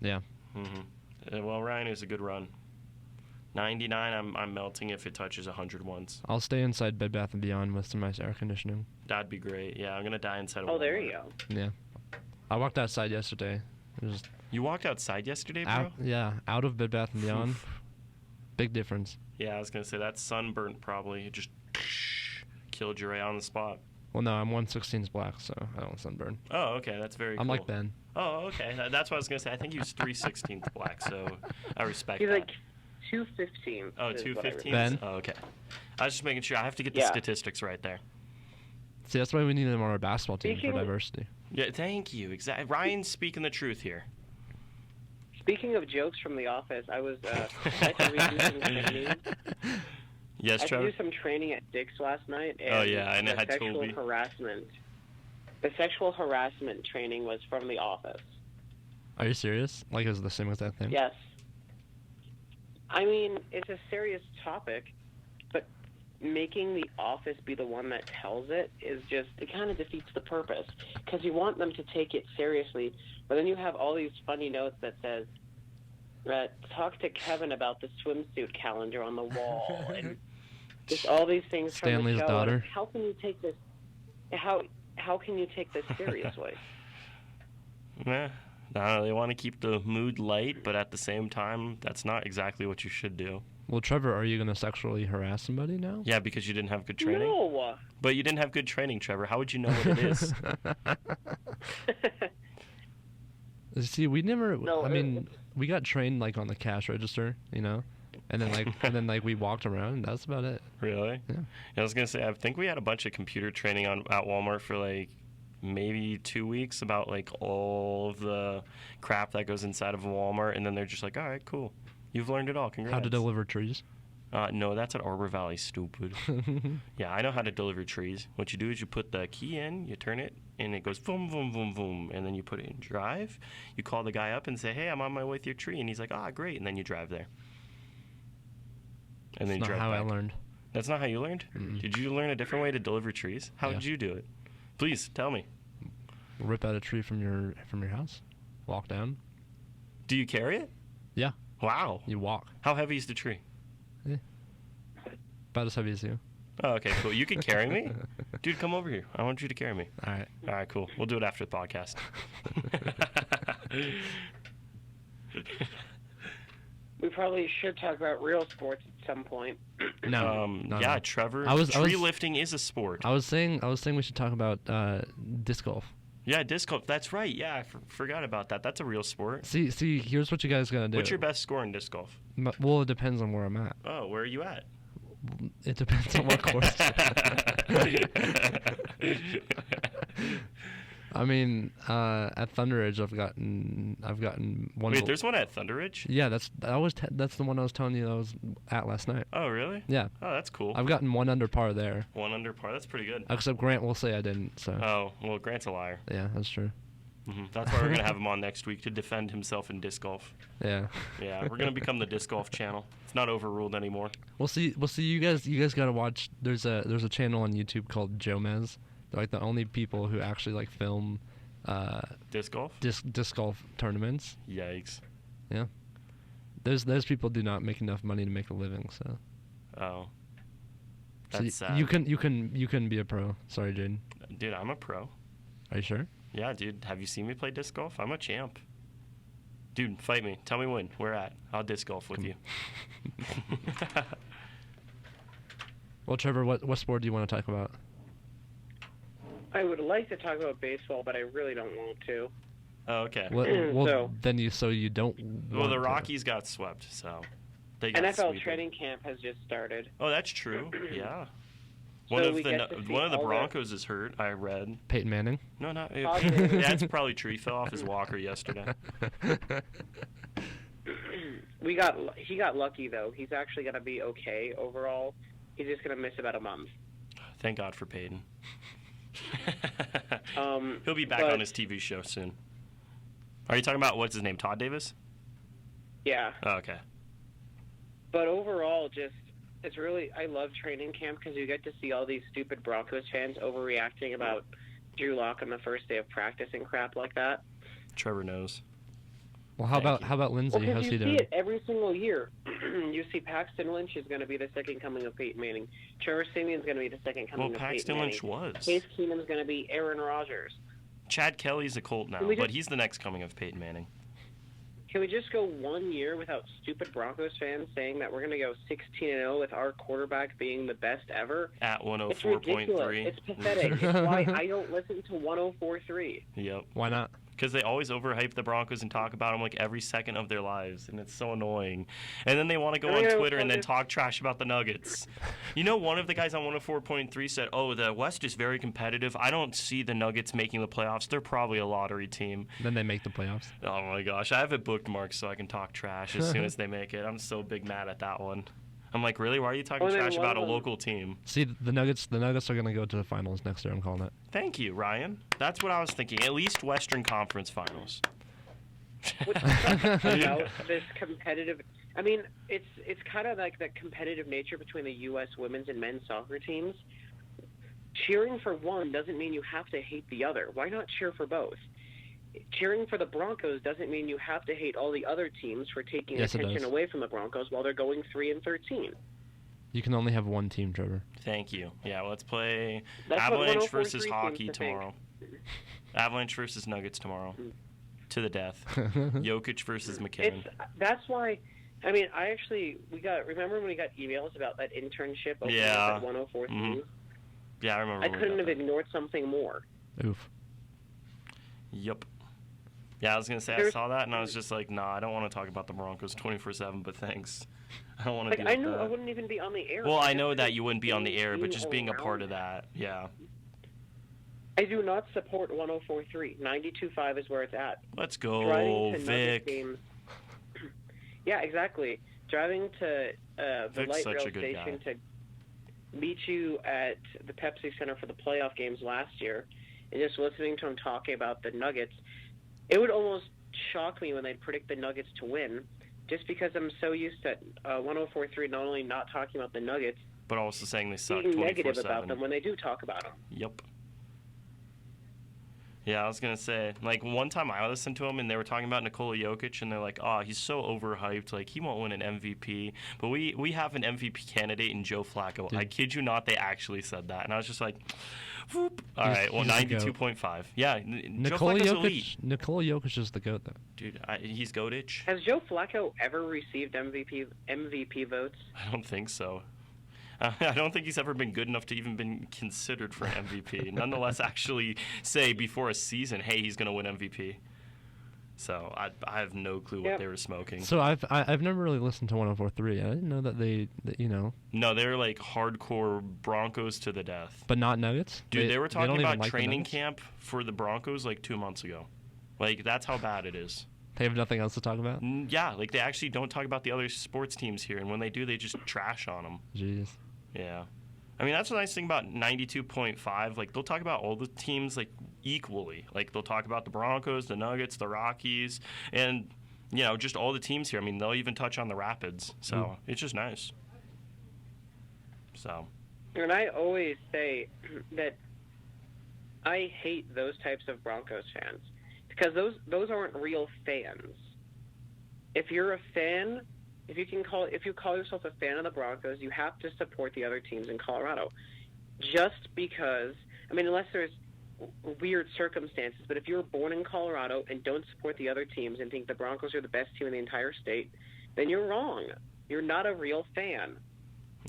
Yeah. Mm-hmm. Well, Ryan is a good run. 99, I'm melting if it touches 100 once. I'll stay inside Bed Bath & Beyond with some nice air conditioning. That'd be great. Yeah, I'm going to die inside of Oh, there you go. Yeah. I walked outside yesterday. You walked outside yesterday, bro? Out of Bed Bath & Beyond. Big difference. Yeah, I was gonna say that sunburnt probably just killed you right on the spot. Well, no, I'm 1/16 black, so I don't sunburn. Oh, okay, that's very cool. I'm like Ben. Oh, okay, that's what I was gonna say. I think he was 3/16 black, so I respect He's that. like 2/15. Oh, 2/15. Ben? Oh, okay. I was just making sure. I have to get the statistics right there. See, that's why we need him on our basketball team for diversity. Yeah, thank you. Exactly. Ryan's speaking the truth here. Speaking of jokes from The Office, I was I had to redo some training. Yes, I had Trevor? to do some training at Dick's last night. And Oh, yeah, and it had sexual Toby. harassment. The sexual harassment training was from The Office. Are you serious? Like, is it the same exact thing? Yes. I mean, it's a serious topic, but making The Office be the one that tells it is just, it kind of defeats the purpose. Because you want them to take it seriously, but then you have all these funny notes that says, talk to Kevin about the swimsuit calendar on the wall, and just all these things Stanley's from the show. daughter. And how can you take this? How can you take this seriously? They want to keep the mood light, but at the same time, that's not exactly what you should do. Well, Trevor, are you going to sexually harass somebody now? Yeah, because you didn't have good training. No. But you didn't have good training, Trevor. How would you know what it is? See, we never. No, I mean, we got trained like on the cash register, you know, and then like we walked around. And that's about it. Really? Yeah. I was gonna say, I think we had a bunch of computer training at Walmart for like maybe 2 weeks about like all of the crap that goes inside of a Walmart, and then they're just like, all right, cool, you've learned it all. Congrats. How to deliver trees. No, that's at Arbor Valley, stupid. Yeah, I know how to deliver trees. What you do is you put the key in, you turn it, and it goes boom, boom, boom, boom. And then you put it in drive. You call the guy up and say, hey, I'm on my way with your tree. And he's like, great. And then you drive there. And then That's you not drive how back. I learned. That's not how you learned? Mm-mm. Did you learn a different way to deliver trees? How Yeah. did you do it? Please, tell me. Rip out a tree from your house. Walk down. Do you carry it? Yeah. Wow. You walk. How heavy is the tree? About as heavy as you. Oh, okay, cool. You can carry me? Dude, come over here. I want you to carry me. All right. All right, cool. We'll do it after the podcast. We probably should talk about real sports at some point. No. Yeah, no. Trevor. I was- tree lifting is a sport. I was saying we should talk about disc golf. Yeah, disc golf. That's right. Yeah, I forgot about that. That's a real sport. See, here's what you guys gotta do. What's your best score in disc golf? Well, it depends on where I'm at. Oh, where are you at? It depends on what course. I mean, at Thunder Ridge, I've gotten one. Wait, there's one at Thunder Ridge? Yeah, that's the one I was telling you that I was at last night. Oh, really? Yeah. Oh, that's cool. I've gotten one under par there. One under par. That's pretty good. Except Grant will say I didn't. So. Oh, well, Grant's a liar. Yeah, that's true. That's why we're gonna have him on next week to defend himself in disc golf. Yeah. Yeah, we're gonna become the disc golf channel. It's not overruled anymore. We'll see. You guys gotta watch. There's a channel on YouTube called Jomez. They're like the only people who actually like film. Disc golf? Disc golf tournaments. Yikes. Yeah. Those people do not make enough money to make a living. So. Oh. So That's sad. you can be a pro. Sorry, Jaden. Dude, I'm a pro. Are you sure? Yeah, dude. Have you seen me play disc golf? I'm a champ. Dude, fight me. Tell me when. Where at? I'll disc golf with you. Well, Trevor, what sport do you want to talk about? I would like to talk about baseball, but I really don't want to. Oh, okay. Well, then you don't. Well, want the to. Rockies got swept, so they got NFL sweeped. training camp has just started. Oh, that's true. Yeah. So One of we the get to see one of the all the- Broncos is hurt. I read. Peyton Manning. No, not. Positive. Yeah, it's probably true. He fell off his walker yesterday. He got lucky though. He's actually gonna be okay overall. He's just gonna miss about a month. Thank God for Peyton. He'll be back on his TV show soon. Are you talking about what's his name? Todd Davis? Yeah. Oh, okay. But overall, it's really, I love training camp because you get to see all these stupid Broncos fans overreacting about Drew Lock on the first day of practice and crap like that. Trevor knows. Well, how Thank about Lindsey? Well, How's because he you see doing? it every single year. You see Paxton Lynch is going to be the second coming of Peyton Manning. Trevor Simeon's going to be the second coming Well, of Paxton Peyton Lynch Manning. was. Case Keenum's going to be Aaron Rodgers. Chad Kelly's a Colt now, We but just- he's the next coming of Peyton Manning. Can we just go 1 year without stupid Broncos fans saying that we're going to go 16-0 with our quarterback being the best ever? At It's 104.3. ridiculous. It's pathetic. It's why I don't listen to 104.3. Yep. Why not? Because they always overhype the Broncos and talk about them like every second of their lives, and it's so annoying. And then they want to go on Twitter and then talk trash about the Nuggets. You know, one of the guys on 104.3 said, "Oh, the West is very competitive. I don't see the Nuggets making the playoffs. They're probably a lottery team." Then they make the playoffs. Oh my gosh, I have it bookmarked so I can talk trash as soon as they make it. I'm so big mad at that one. I'm like, really? Why are you talking trash about a local team? See, the Nuggets are going to go to the finals next year. I'm calling it. Thank you, Ryan. That's what I was thinking. At least Western Conference Finals. What's about this competitive? I mean, it's kind of like the competitive nature between the U.S. women's and men's soccer teams. Cheering for one doesn't mean you have to hate the other. Why not cheer for both? Cheering for the Broncos doesn't mean you have to hate all the other teams for taking attention away from the Broncos while they're going 3-13. You can only have one team, Trevor. Thank you. Yeah, let's play That's Avalanche versus Hockey tomorrow. Avalanche versus Nuggets tomorrow. To the death. Jokic versus McKinnon. That's why. I mean, remember when we got emails about that internship over at 104.3? Mm-hmm. Yeah, I remember. I couldn't have ignored something more. Oof. Yep. Yeah, I was going to say I saw that, and I was just like, nah, I don't want to talk about the Broncos 24/7, but thanks. I don't want to do that. I knew I wouldn't even be on the air. Well, I know that you wouldn't be on the air, but just being a part of that, yeah. I do not support 104.3. 92.5 is where it's at. Let's go, Vic. Games, yeah, exactly. Driving to the light rail station to meet you at the Pepsi Center for the playoff games last year, and just listening to him talking about the Nuggets, it would almost shock me when they'd predict the Nuggets to win, just because I'm so used to 104.3 not only not talking about the Nuggets, but also saying they suck 24/7. Being negative about them when they do talk about them. Yep. Yeah, I was going to say, like, one time I listened to him, and they were talking about Nikola Jokic, and they're like, oh, he's so overhyped, like, he won't win an MVP. But we have an MVP candidate in Joe Flacco. Dude. I kid you not, they actually said that. And I was just like, whoop. All right, well, 92.5. Yeah, Nikola Joe Flacco's Jokic, elite. Nikola Jokic is the GOAT, though. Dude, he's GOATich. Has Joe Flacco ever received MVP votes? I don't think so. I don't think he's ever been good enough to even been considered for an MVP. Nonetheless, actually say before a season, hey, he's going to win MVP. So I have no clue what they were smoking. So I've never really listened to 104.3. I didn't know that No, they're like hardcore Broncos to the death. But not Nuggets? Dude, they were talking about training camp for the Broncos like 2 months ago. Like, that's how bad it is. They have nothing else to talk about? Yeah, like they actually don't talk about the other sports teams here. And when they do, they just trash on them. Jeez. Yeah. I mean, that's the nice thing about 92.5. Like, they'll talk about all the teams, like, equally. Like, they'll talk about the Broncos, the Nuggets, the Rockies, and, you know, just all the teams here. I mean, they'll even touch on the Rapids. So, it's just nice. So. And I always say that I hate those types of Broncos fans because those aren't real fans. If you're a fan... If you call yourself a fan of the Broncos, you have to support the other teams in Colorado. Just because, I mean, unless there's weird circumstances, but if you're born in Colorado and don't support the other teams and think the Broncos are the best team in the entire state, then you're wrong. You're not a real fan.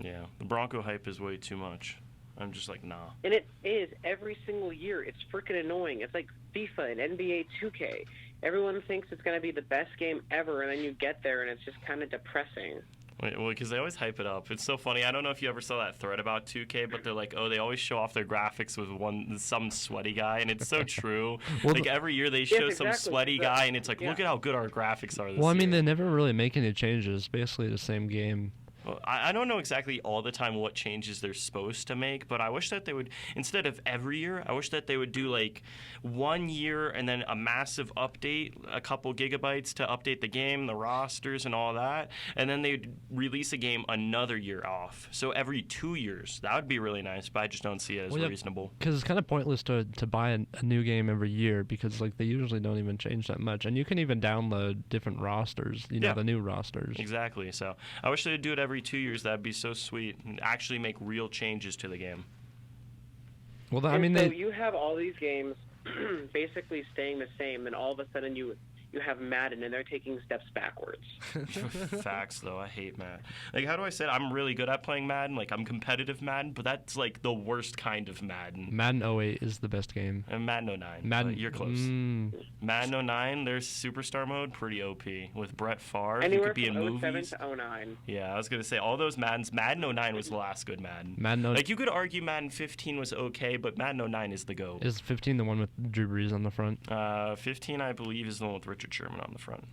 Yeah, the Bronco hype is way too much. I'm just like, nah. And it is every single year. It's freaking annoying. It's like FIFA and NBA 2K. Everyone thinks it's going to be the best game ever, and then you get there, and it's just kind of depressing. Well, because they always hype it up. It's so funny. I don't know if you ever saw that thread about 2K, but they're like, oh, they always show off their graphics with some sweaty guy, and it's so true. Like, every year they show some sweaty guy, and it's like, look at how good our graphics are this year. Well, I mean, they never really make any changes. Basically the same game. Well, I don't know exactly all the time what changes they're supposed to make, but I wish that they would, instead of every year, I wish that they would do like 1 year and then a massive update, a couple gigabytes to update the game, the rosters and all that, and then they'd release a game another year off. So every 2 years. That would be really nice, but I just don't see it as reasonable. Because it's kind of pointless to buy a new game every year because like they usually don't even change that much. And you can even download different rosters, you know, the new rosters. Exactly. So I wish they'd do it every 2 years. That'd be so sweet, and actually make real changes to the game. Well, I mean, so you have all these games basically staying the same, and all of a sudden you you have Madden, and they're taking steps backwards. Facts, though. I hate Madden. Like, how do I say it? I'm really good at playing Madden. Like, I'm competitive Madden, but that's, like, the worst kind of Madden. Madden 08 is the best game. And Madden 09. Madden, You're close. Madden 09, there's Superstar Mode, pretty OP. With Brett Favre, Anywhere he could be in from 07 movies. to 09. Yeah, I was going to say, all those Maddens. Madden 09 was the last good Madden. Like, you could argue Madden 15 was okay, but Madden 09 is the GOAT. Is 15 the one with Drew Brees on the front? 15, I believe, is the one with Richard Sherman on the front.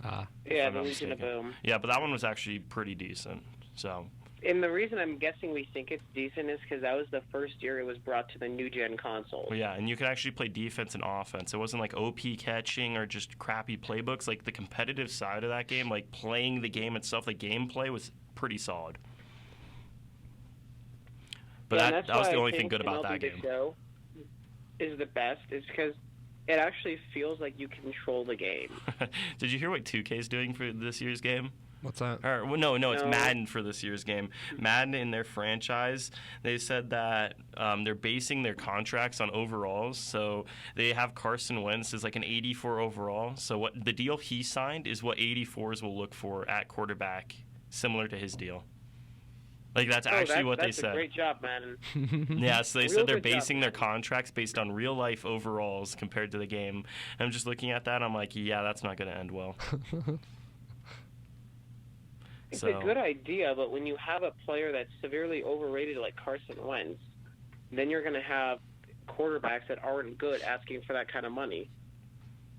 Yeah, the Legion of Boom. Yeah, but that one was actually pretty decent. So. And the reason I'm guessing we think it's decent is because that was the first year it was brought to the new-gen console. Well, yeah, and you could actually play defense and offense. It wasn't like OP catching or just crappy playbooks. Like, the competitive side of that game, like playing the game itself, the gameplay was pretty solid. But yeah, that was the only thing good about that game. Show is the best is because it actually feels like you control the game. Did you hear what 2K's doing for this year's game? What's that? Or, well, no, it's Madden for this year's game. Madden in their franchise, they said that they're basing their contracts on overalls. So they have Carson Wentz as like an 84 overall. So what the deal he signed is what 84s will look for at quarterback, similar to his deal. Like, that's actually what they said. That's a great job, Madden. Yeah, so they said they're basing their contracts based on real-life overalls compared to the game. And I'm just looking at that, I'm like, yeah, that's not going to end well. It's a good idea, but when you have a player that's severely overrated like Carson Wentz, then you're going to have quarterbacks that aren't good asking for that kind of money.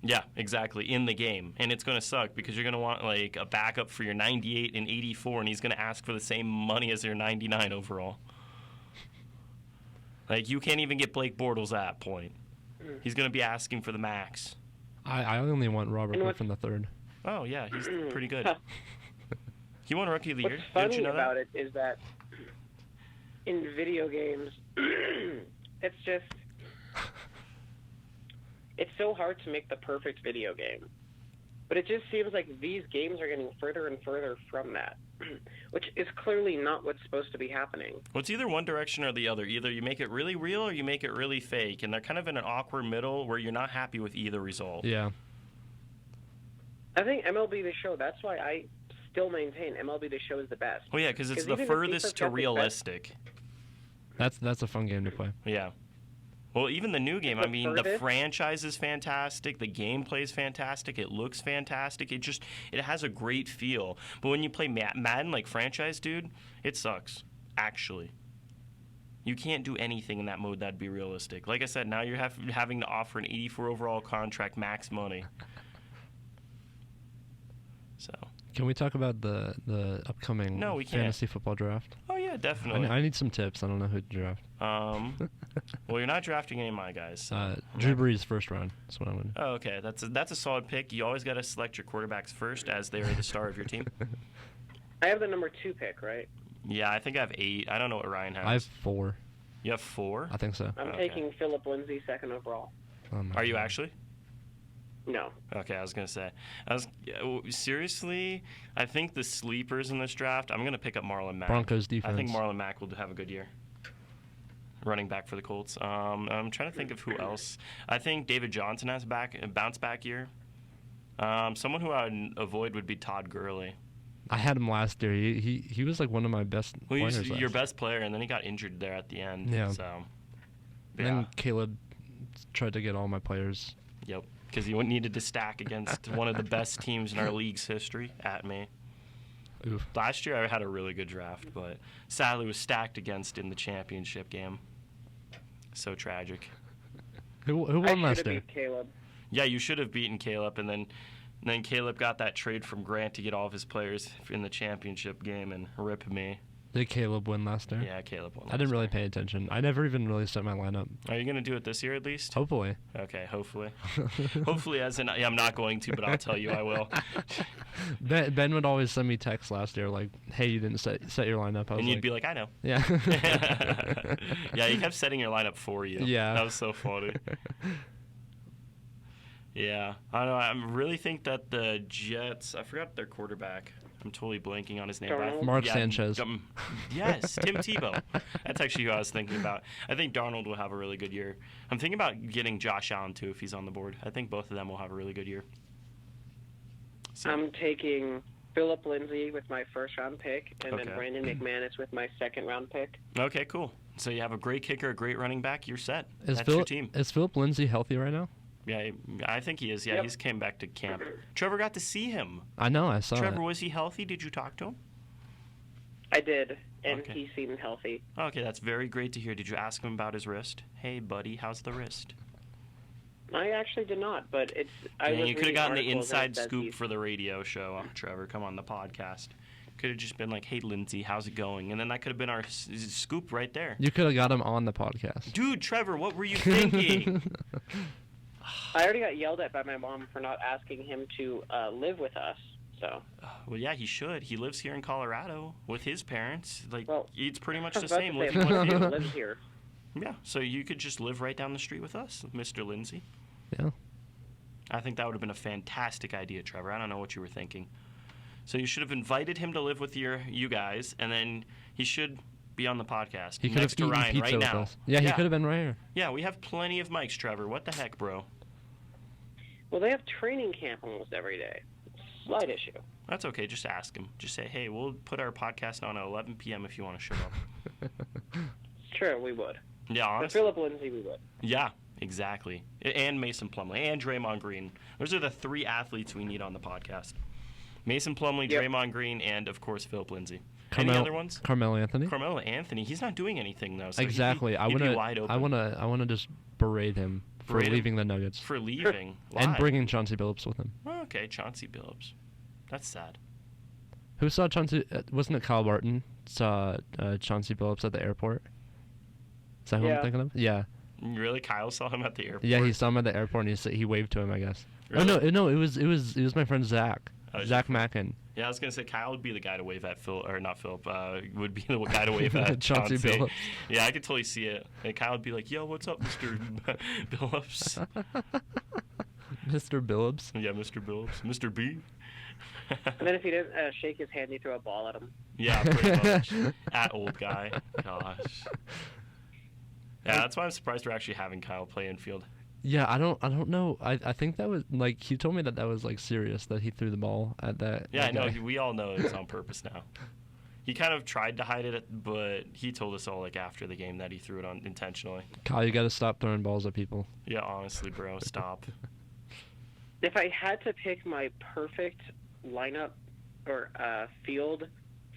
Yeah, exactly, in the game. And it's going to suck because you're going to want, like, a backup for your 98 and 84, and he's going to ask for the same money as your 99 overall. Like, you can't even get Blake Bortles at that point. He's going to be asking for the max. I only want Robert Griffin III. Oh, yeah, he's pretty good. He won Rookie of the Year. What's funny Didn't you know about that? it is that in video games, it's just... It's so hard to make the perfect video game. But it just seems like these games are getting further and further from that, which is clearly not what's supposed to be happening. Well, it's either one direction or the other. Either you make it really real or you make it really fake, and they're kind of in an awkward middle where you're not happy with either result. Yeah. I think MLB The Show, that's why I still maintain MLB The Show is the best. Well, yeah, because it's the furthest to realistic. That's a fun game to play. Yeah. Well, even the new game, I mean, the franchise is fantastic, the gameplay is fantastic, it looks fantastic, it has a great feel. But when you play Madden, like franchise, dude, it sucks, actually. You can't do anything in that mode that'd be realistic. Like I said, now you're having to offer an 84 overall contract, max money. So... Can we talk about the upcoming fantasy football draft? Oh, yeah, definitely. I need some tips. I don't know who to draft. Well, you're not drafting any of my guys. So Drew Brees first round. That's what I'm going to do. Oh, okay. That's a solid pick. You always got to select your quarterbacks first as they are the star of your team. I have the number 2 pick, right? Yeah, I think I have 8. I don't know what Ryan has. I have 4. You have 4? I think so. I'm taking Phillip Lindsay second overall. Are you actually? No. Okay, I was going to say. Seriously, I think the sleepers in this draft, I'm going to pick up Marlon Mack. Broncos defense. I think Marlon Mack will have a good year. Running back for the Colts. I'm trying to think of who else. I think David Johnson has a bounce-back year. Someone who I would avoid would be Todd Gurley. I had him last year. He was like one of my best players. He was your best player, and then he got injured there at the end. Yeah. So, and then Caleb tried to get all my players. Yep. Because he needed to stack against one of the best teams in our league's history at me. Oof. Last year I had a really good draft, but sadly was stacked against in the championship game. So tragic. Who won last year? Beat Caleb. Yeah, you should have beaten Caleb, and then Caleb got that trade from Grant to get all of his players in the championship game and rip me. Did Caleb win last year? Yeah, Caleb won. I didn't really pay attention. I never even really set my lineup. Are you going to do it this year at least? Hopefully. Okay, hopefully. Hopefully, as in, I'm not going to, but I'll tell you I will. Ben would always send me texts last year like, hey, you didn't set your lineup. And you'd be like, I know. Yeah. Yeah, he kept setting your lineup for you. Yeah. That was so funny. Yeah. I don't know. I really think that the Jets, I forgot their quarterback. I'm totally blanking on his name. Mark Sanchez. Yes, Tim Tebow. That's actually who I was thinking about. I think Darnold will have a really good year. I'm thinking about getting Josh Allen, too, if he's on the board. I think both of them will have a really good year. So. I'm taking Phillip Lindsay with my first-round pick, and Okay. then Brandon McManus with my second-round pick. Okay, cool. So you have a great kicker, a great running back. You're set. Is That's your team. Is Phillip Lindsay healthy right now? Yeah, I think he is. Yeah, Yep. he's came back to camp. Trevor got to see him. I know, I saw Trevor, it. was he healthy? Did you talk to him? I did, and Okay. he seemed healthy. Okay, that's very great to hear. Did you ask him about his wrist? Hey, buddy, how's the wrist? I actually did not, but it's. I Yeah, was you could have reading gotten the articles and it inside says scoop he's- for the radio show, Trevor. Come on the podcast. Could have just been like, hey, Lindsay, how's it going? And then that could have been our scoop right there. You could have got him on the podcast. Dude, Trevor, what were you thinking? I already got yelled at by my mom for not asking him to live with us. So. Well, yeah, he should. He lives here in Colorado with his parents. Like, Well, it's pretty much I the was about same to living say, with he you. lives here. Yeah, so you could just live right down the street with us, Mr. Lindsay. Yeah. I think that would have been a fantastic idea, Trevor. I don't know what you were thinking. So you should have invited him to live with you guys, and then he should be on the podcast He could have next to eaten Ryan pizza right with now. us. Yeah, he could have been right here. Yeah, we have plenty of mics, Trevor. What the heck, bro? Well, they have training camp almost every day. Slight issue. That's okay. Just ask him. Just say, hey, we'll put our podcast on at 11 p.m. if you want to show up. Sure, we would. Yeah, But honestly. Phillip Lindsay, we would. Yeah, exactly. And Mason Plumlee and Draymond Green. Those are the three athletes we need on the podcast. Mason Plumlee, Yep. Draymond Green, and, of course, Phillip Lindsay. Any other ones? Carmelo Anthony. Carmelo Anthony. He's not doing anything, though. So Exactly. He'd be wide open. I wanna just berate him for Berate him? leaving the Nuggets For leaving. and Why? bringing Chauncey Billups with him. Oh, okay, Chauncey Billups. That's sad. Who saw Chauncey? Wasn't it Kyle Barton saw Chauncey Billups at the airport? Is that who I'm Yeah. thinking of? Yeah. Really? Kyle saw him at the airport? Yeah, he saw him at the airport and he waved to him, I guess. Really? Oh no, it was my friend Zach. Oh, Zach Mackin. Yeah, I was going to say Kyle would be the guy to wave at Phil, or not Philip, would be the guy to wave at Chauncey Billups. Yeah, I could totally see it. And Kyle would be like, yo, what's up, Mr. Billups? Mr. Billups. Yeah, Mr. Billups. Mr. B? And then if he didn't shake his hand, you throw a ball at him. Yeah, pretty much. At old guy. Gosh. Yeah, that's why I'm surprised we're actually having Kyle play infield. Yeah, I don't know. I think that was like he told me that was like serious that he threw the ball at that. Yeah, I that know. guy. We all know it's on purpose now. He kind of tried to hide it, but he told us all like after the game that he threw it on intentionally. Kyle, you got to stop throwing balls at people. Yeah, honestly, bro, stop. If I had to pick my perfect lineup or field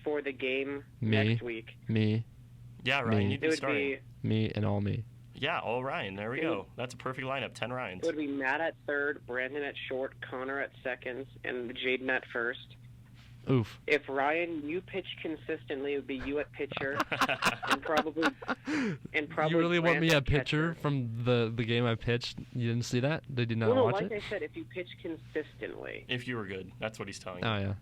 for the game Me. next week, Me, Yeah, Ryan, Me. you'd it be would starting. me, and all me. Yeah, all Ryan. There we It go. That's a perfect lineup. 10 Ryans. it would be Matt at third, Brandon at short, Connor at second, and Jaden at first. Oof. If Ryan, you pitch consistently, it would be you at pitcher, and probably You really want me Brandon a pitcher catcher. from the game I pitched? You didn't see that? Did you not Well, no, watch like it? I said, if you pitch consistently. If you were good. That's what he's telling you. Oh yeah.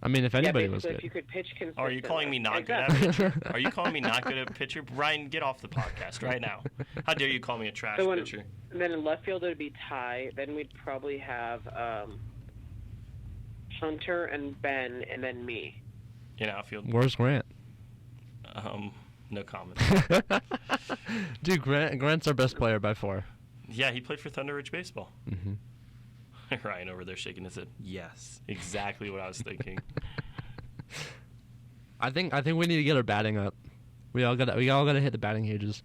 I mean, if anybody was basically, if you good. could pitch consistently. Oh, are you calling me not good at Exactly. pitcher? Are you calling me not good at pitcher? Ryan, get off the podcast right now. How dare you call me a trash So pitcher? And then in left field, it would be Ty. Then we'd probably have Hunter and Ben, and then me. In outfield? Where's Grant? No comment. Dude, Grant's our best player by far. Yeah, he played for Thunder Ridge Baseball. Hmm. Ryan over there shaking his head. Yes, exactly what I was thinking. I think we need to get our batting up. We all gotta hit the batting cages.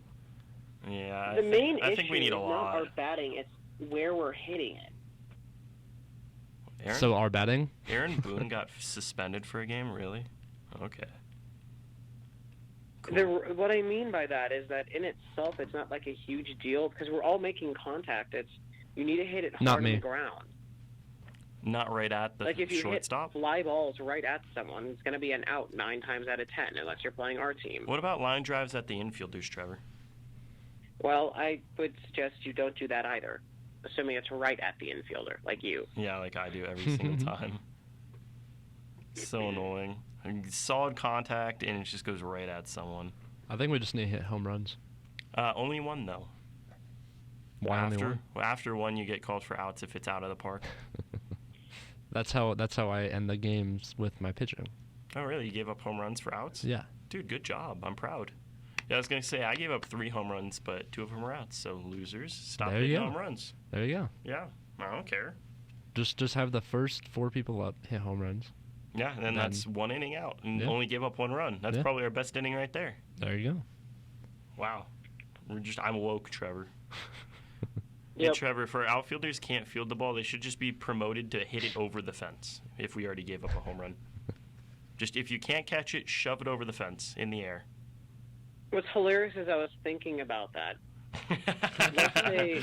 Yeah, The main I issue think we need is a not lot. our batting; it's where we're hitting it. Aaron, So our batting. Aaron Boone got suspended for a game, really? Okay. Cool. What I mean by that is that in itself, it's not like a huge deal because we're all making contact. It's you need to hit it hard Not on me. the ground. Not right at the Like if you shortstop? hit fly balls right at someone, it's going to be an out 9 times out of 10 unless you're playing our team. What about line drives at the infielders, Trevor? Well, I would suggest you don't do that either, assuming it's right at the infielder, like you. Yeah, like I do every single time. So annoying. Solid contact, and it just goes right at someone. I think we just need to hit home runs. Only one, though. Why only one? After one, you get called for outs if it's out of the park. That's how I end the games with my pitching. Oh, really? You gave up home runs for outs? Yeah. Dude, good job. I'm proud. Yeah, I was going to say, I gave up 3 home runs, but 2 of them were outs. So, losers, stop There you hitting go. home runs. There you go. Yeah, I don't care. Just have the first 4 people up hit home runs. Yeah, and then that's 1 inning out, and Yeah. only give up 1 run. That's probably our best inning right there. There you go. Wow. I'm woke, Trevor. Yep. And Trevor, if our outfielders can't field the ball, they should just be promoted to hit it over the fence if we already gave up a home run. Just if you can't catch it, shove it over the fence in the air. What's hilarious is I was thinking about that. Let's say,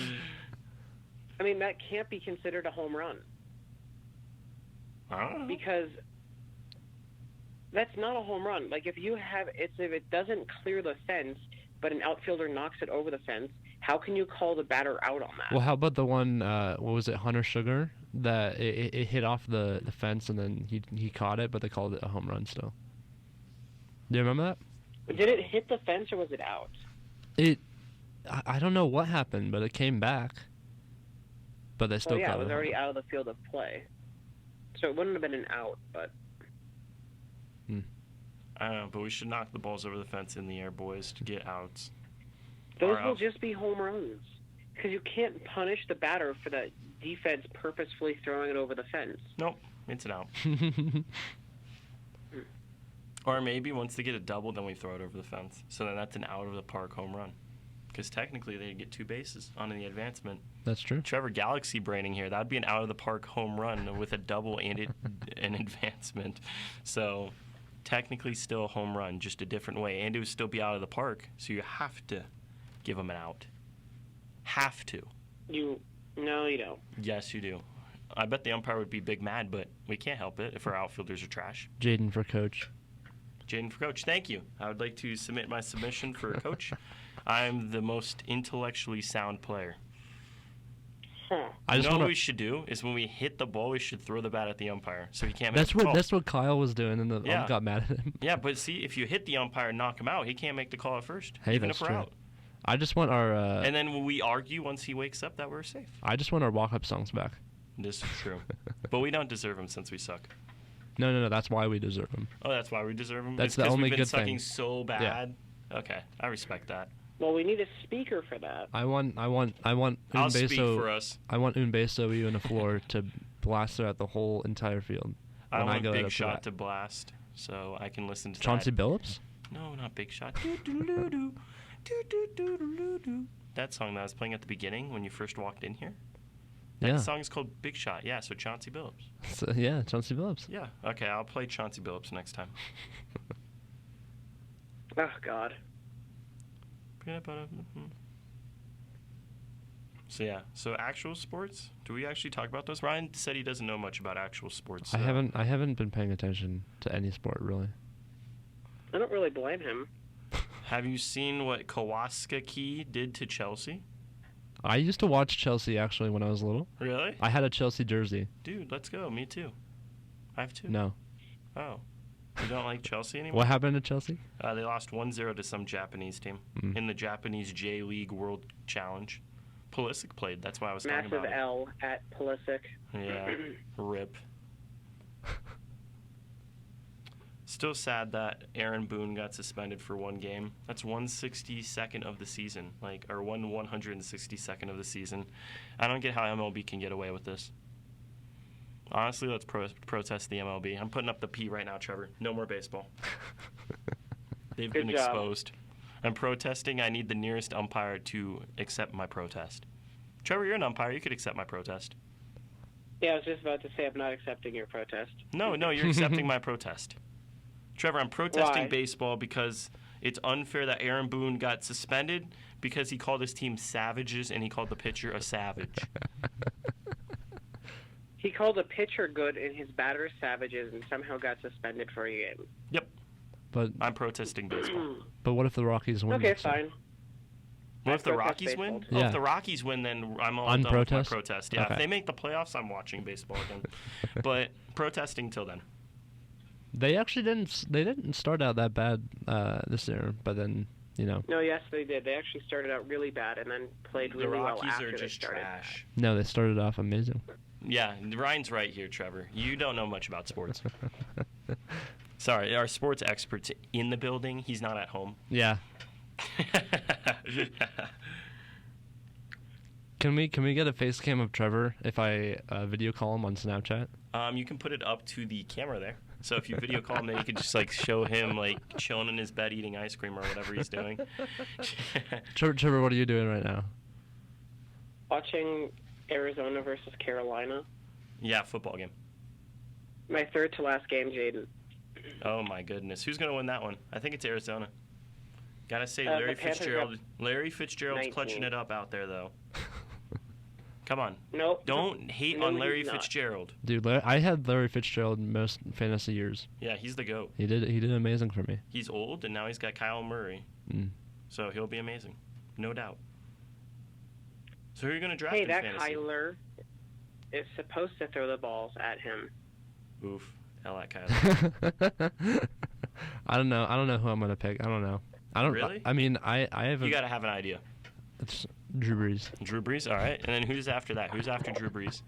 that can't be considered a home run. I don't know. Because that's not a home run. Like, if it doesn't clear the fence, but an outfielder knocks it over the fence, how can you call the batter out on that? Well, how about the one, what was it, Hunter Sugar, that it hit off the fence and then he caught it, but they called it a home run still. Do you remember that? Did it hit the fence or was it out? I don't know what happened, but it came back. But they still it called was it a home already run. out of the field of play. So it wouldn't have been an out, but... I don't know, but we should knock the balls over the fence in the air, boys, to get outs. Those will just be home runs. Because you can't punish the batter for the defense purposefully throwing it over the fence. Nope, it's an out. Or maybe once they get a double, then we throw it over the fence. So then that's an out-of-the-park home run. Because technically they get 2 bases on the advancement. That's true. Trevor galaxy braining here. That would be an out-of-the-park home run with a double and an advancement. So technically still a home run, just a different way. And it would still be out of the park, so you have to give them an out. Have to. No, you don't. Yes, you do. I bet the umpire would be big mad, but we can't help it if our outfielders are trash. Jaden for coach. Jaden for coach, thank you. I would like to submit my submission for coach. I'm the most intellectually sound player. Huh. I just what want we should do is when we hit the ball, we should throw the bat at the umpire so he can't make the call. That's what Kyle was doing, and the Yeah. ump got mad at him. Yeah, but see, if you hit the umpire and knock him out, he can't make the call at first, Hey, even that's if we're true. out. I just want our. And then when we argue once he wakes up that we're safe. I just want our walk-up songs back. This is true. But we don't deserve them since we suck. No. That's why we deserve them. Oh, that's why we deserve them? That's It's the 'cause only we've been good sucking thing. so bad? Yeah. Okay, I respect that. Well, we need a speaker for that. I want I'll speak Unbeso. for us. I want Unbeso you on the floor to blast her at the whole entire field. I when want go Big up Shot that. to blast so I can listen to Chauncey that. Billups? No, not Big Shot. Do-do-do-do. Do-do-do-do-do. That song that I was playing at the beginning when you first walked in here. That Yeah. song is called Big Shot. Yeah, so Chauncey Billups. So, yeah, Chauncey Billups. Yeah, okay, I'll play Chauncey Billups next time. Oh, God. So yeah, so actual sports. Do we actually talk about those? Ryan said he doesn't know much about actual sports. I so- haven't been paying attention to any sport really. I don't really blame him. Have you seen what Kawasaki did to Chelsea? I used to watch Chelsea actually when I was little. Really? I had a Chelsea jersey. Dude, let's go. Me too. I have two. No. Oh. You don't like Chelsea anymore? What happened to Chelsea? They lost 1-0 to some Japanese team in the Japanese J-League World Challenge. Pulisic played. That's why I was talking Massive about it. L at Pulisic. Yeah. Rip. Still sad that Aaron Boone got suspended for 1 game. That's 1/62nd of the season, or 1/162nd of the season. I don't get how MLB can get away with this. Honestly, let's protest the MLB. I'm putting up the P right now, Trevor. No more baseball. They've Good been job. exposed. I'm protesting. I need the nearest umpire to accept my protest. Trevor, you're an umpire. You could accept my protest. Yeah, I was just about to say I'm not accepting your protest. No, you're accepting my protest. Trevor, I'm protesting Why? baseball because it's unfair that Aaron Boone got suspended because he called his team savages and he called the pitcher a savage. He called a pitcher good and his batter savages and somehow got suspended for a game. Yep, But I'm protesting baseball. what if the Rockies win? Okay, next year? fine. What if the protest Rockies baseball. win? Well, Yeah. if the Rockies win, then I'm all done with my Unprotest? protest. Yeah, Okay. if they make the playoffs, I'm watching baseball again. But protesting till then. They actually didn't start out that bad this year, but then No, yes, they did. They actually started out really bad and then played The really well Rockies after are they just started trash. no, they started off amazing. Yeah, Ryan's right here, Trevor. You don't know much about sports. Sorry, our sports expert's in the building. He's not at home. Yeah. Can we get a face cam of Trevor if I video call him on Snapchat? You can put it up to the camera there. So if you video call him, then you can just like show him like chilling in his bed eating ice cream or whatever he's doing. Trevor, what are you doing right now? Watching Arizona versus Carolina. Yeah, football game. My third to last game, Jaden. Oh my goodness, who's gonna win that one? I think it's Arizona. Gotta say, Larry Fitzgerald. Larry Fitzgerald's 19. clutching it up out there, though. Come on. Nope. Don't hate No, on Larry he's not. Fitzgerald. Dude, I had Larry Fitzgerald most fantasy years. Yeah, he's the GOAT. He did amazing for me. He's old, and now he's got Kyle Murray. Mm. So he'll be amazing. No doubt. So who are you going to draft Hey, in that fantasy? Kyler is supposed to throw the balls at him. Oof. I like Kyler. I don't know who I'm gonna pick. I don't know. Really? I mean, I have. You got to have an idea. It's Drew Brees. Drew Brees? All right. And then who's after that? Who's after Drew Brees?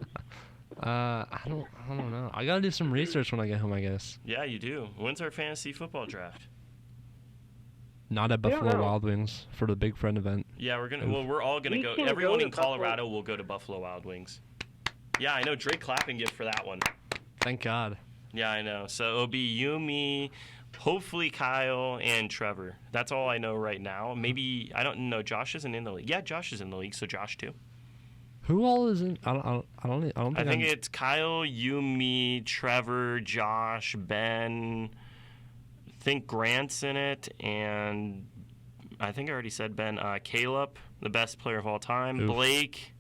I don't know. I gotta do some research when I get home, I guess. Yeah, you do. When's our fantasy football draft? Not at I don't Buffalo know. Wild Wings for the Big Friend event. Yeah, we're all gonna We go. can Everyone go in to Buffalo. Colorado will go to Buffalo Wild Wings. Yeah, I know. Drake clapping gift for that one. Thank God. Yeah, I know. So it'll be you, me, hopefully Kyle, and Trevor. That's all I know right now. Maybe, I don't know. Josh isn't in the league. Yeah, Josh is in the league, so Josh too. Who all is in? I don't I think I'm- it's Kyle, you, me, Trevor, Josh, Ben. I think Grant's in it, and I think I already said Ben. Caleb, the best player of all time. Oof. Blake.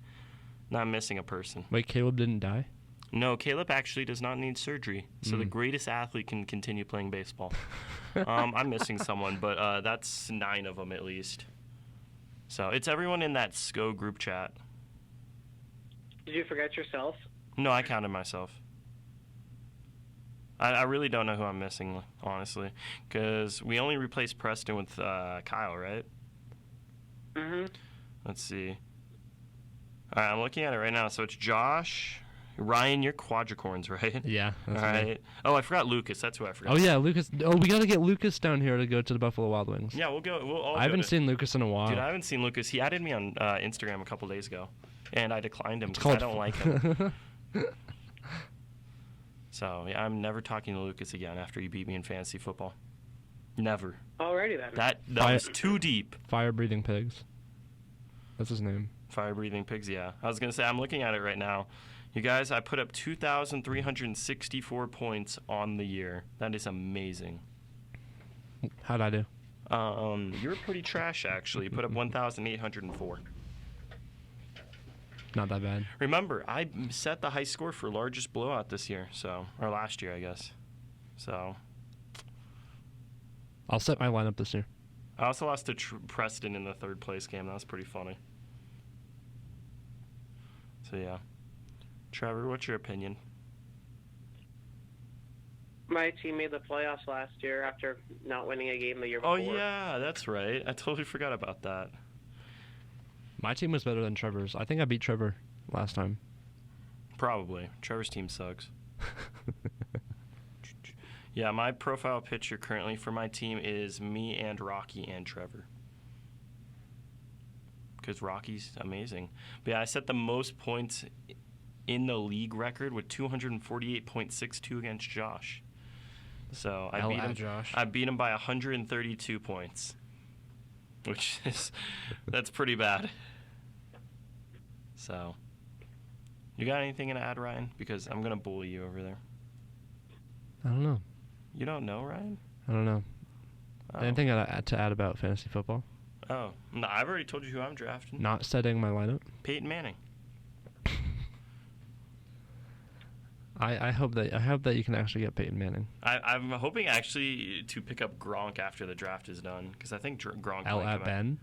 Not missing a person. Wait, Caleb didn't die? No, Caleb actually does not need surgery, so the greatest athlete can continue playing baseball. I'm missing someone, but that's 9 of them at least. So it's everyone in that SCO group chat. Did you forget yourself? No, I counted myself. I really don't know who I'm missing, honestly, because we only replaced Preston with Kyle, right? Mm-hmm. Let's see. All right, I'm looking at it right now. So it's Josh, Ryan, you're quadricorns, right? Yeah. All That's me. right. Oh, I forgot Lucas. That's who I forgot. Oh yeah, Lucas. Oh, we gotta get Lucas down here to go to the Buffalo Wild Wings. Yeah, we'll go. We'll all I haven't go to, seen Lucas in a while. Dude, I haven't seen Lucas. He added me on Instagram a couple days ago, and I declined him It's because I called don't like him. So yeah, I'm never talking to Lucas again after he beat me in fantasy football. Never. Alrighty then. That Fire- was too deep. Fire breathing pigs. That's his name. Fire breathing pigs. Yeah, I was gonna say I'm looking at it right now. You guys, I put up 2,364 points on the year. That is amazing. How'd I do? You were pretty trash actually. You put up 1,804. Not that bad. Remember, I set the high score for largest blowout this year, or last year, I guess. So, I'll set my lineup this year. I also lost to Preston in the 3rd place game. That was pretty funny. So yeah, Trevor, what's your opinion? My team made the playoffs last year after not winning a game the year Oh before. yeah, that's right. I totally forgot about that. My team was better than Trevor's. I think I beat Trevor last time. Probably. Trevor's team sucks. Yeah, my profile picture currently for my team is me and Rocky and Trevor. Because Rocky's amazing. But yeah, I set the most points in the league record with 248.62 against Josh. So I beat him. Josh. I beat him by 132 points, which is that's pretty bad. So, you got anything to add, Ryan? Because I'm gonna bully you over there. I don't know. You don't know, Ryan? I don't know. Oh. Anything to add about fantasy football? Oh, no, I've already told you who I'm drafting. Not setting my lineup. Peyton Manning. I hope that you can actually get Peyton Manning. I'm hoping actually to pick up Gronk after the draft is done because I think Gronk. L might at come Ben.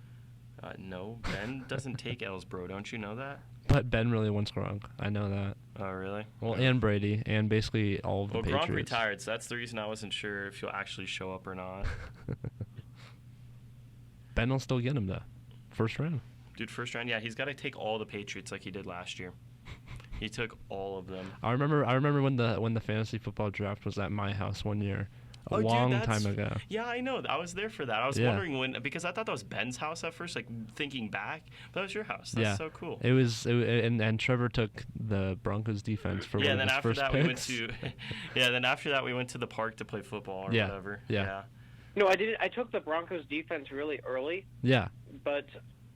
out. No, Ben doesn't take L's, bro. Don't you know that? But Ben really wants Gronk. I know that. Oh, really? Well, and Brady, and basically all of the Well, Patriots. Gronk retired, so that's the reason I wasn't sure if he'll actually show up or not. Ben will still get him though. First round. Dude, first round, yeah, he's got to take all the Patriots like he did last year. He took all of them. I remember when the fantasy football draft was at my house one year. a long time ago. Yeah, I know. I was there for that. I was wondering when, because I thought that was Ben's house at first, like thinking back. But that was your house. That's so cool. It was, and Trevor took the Broncos defense for one of his first picks. Then after that we went to the park to play football or whatever. Yeah. No, I didn't. I took the Broncos defense really early. Yeah. But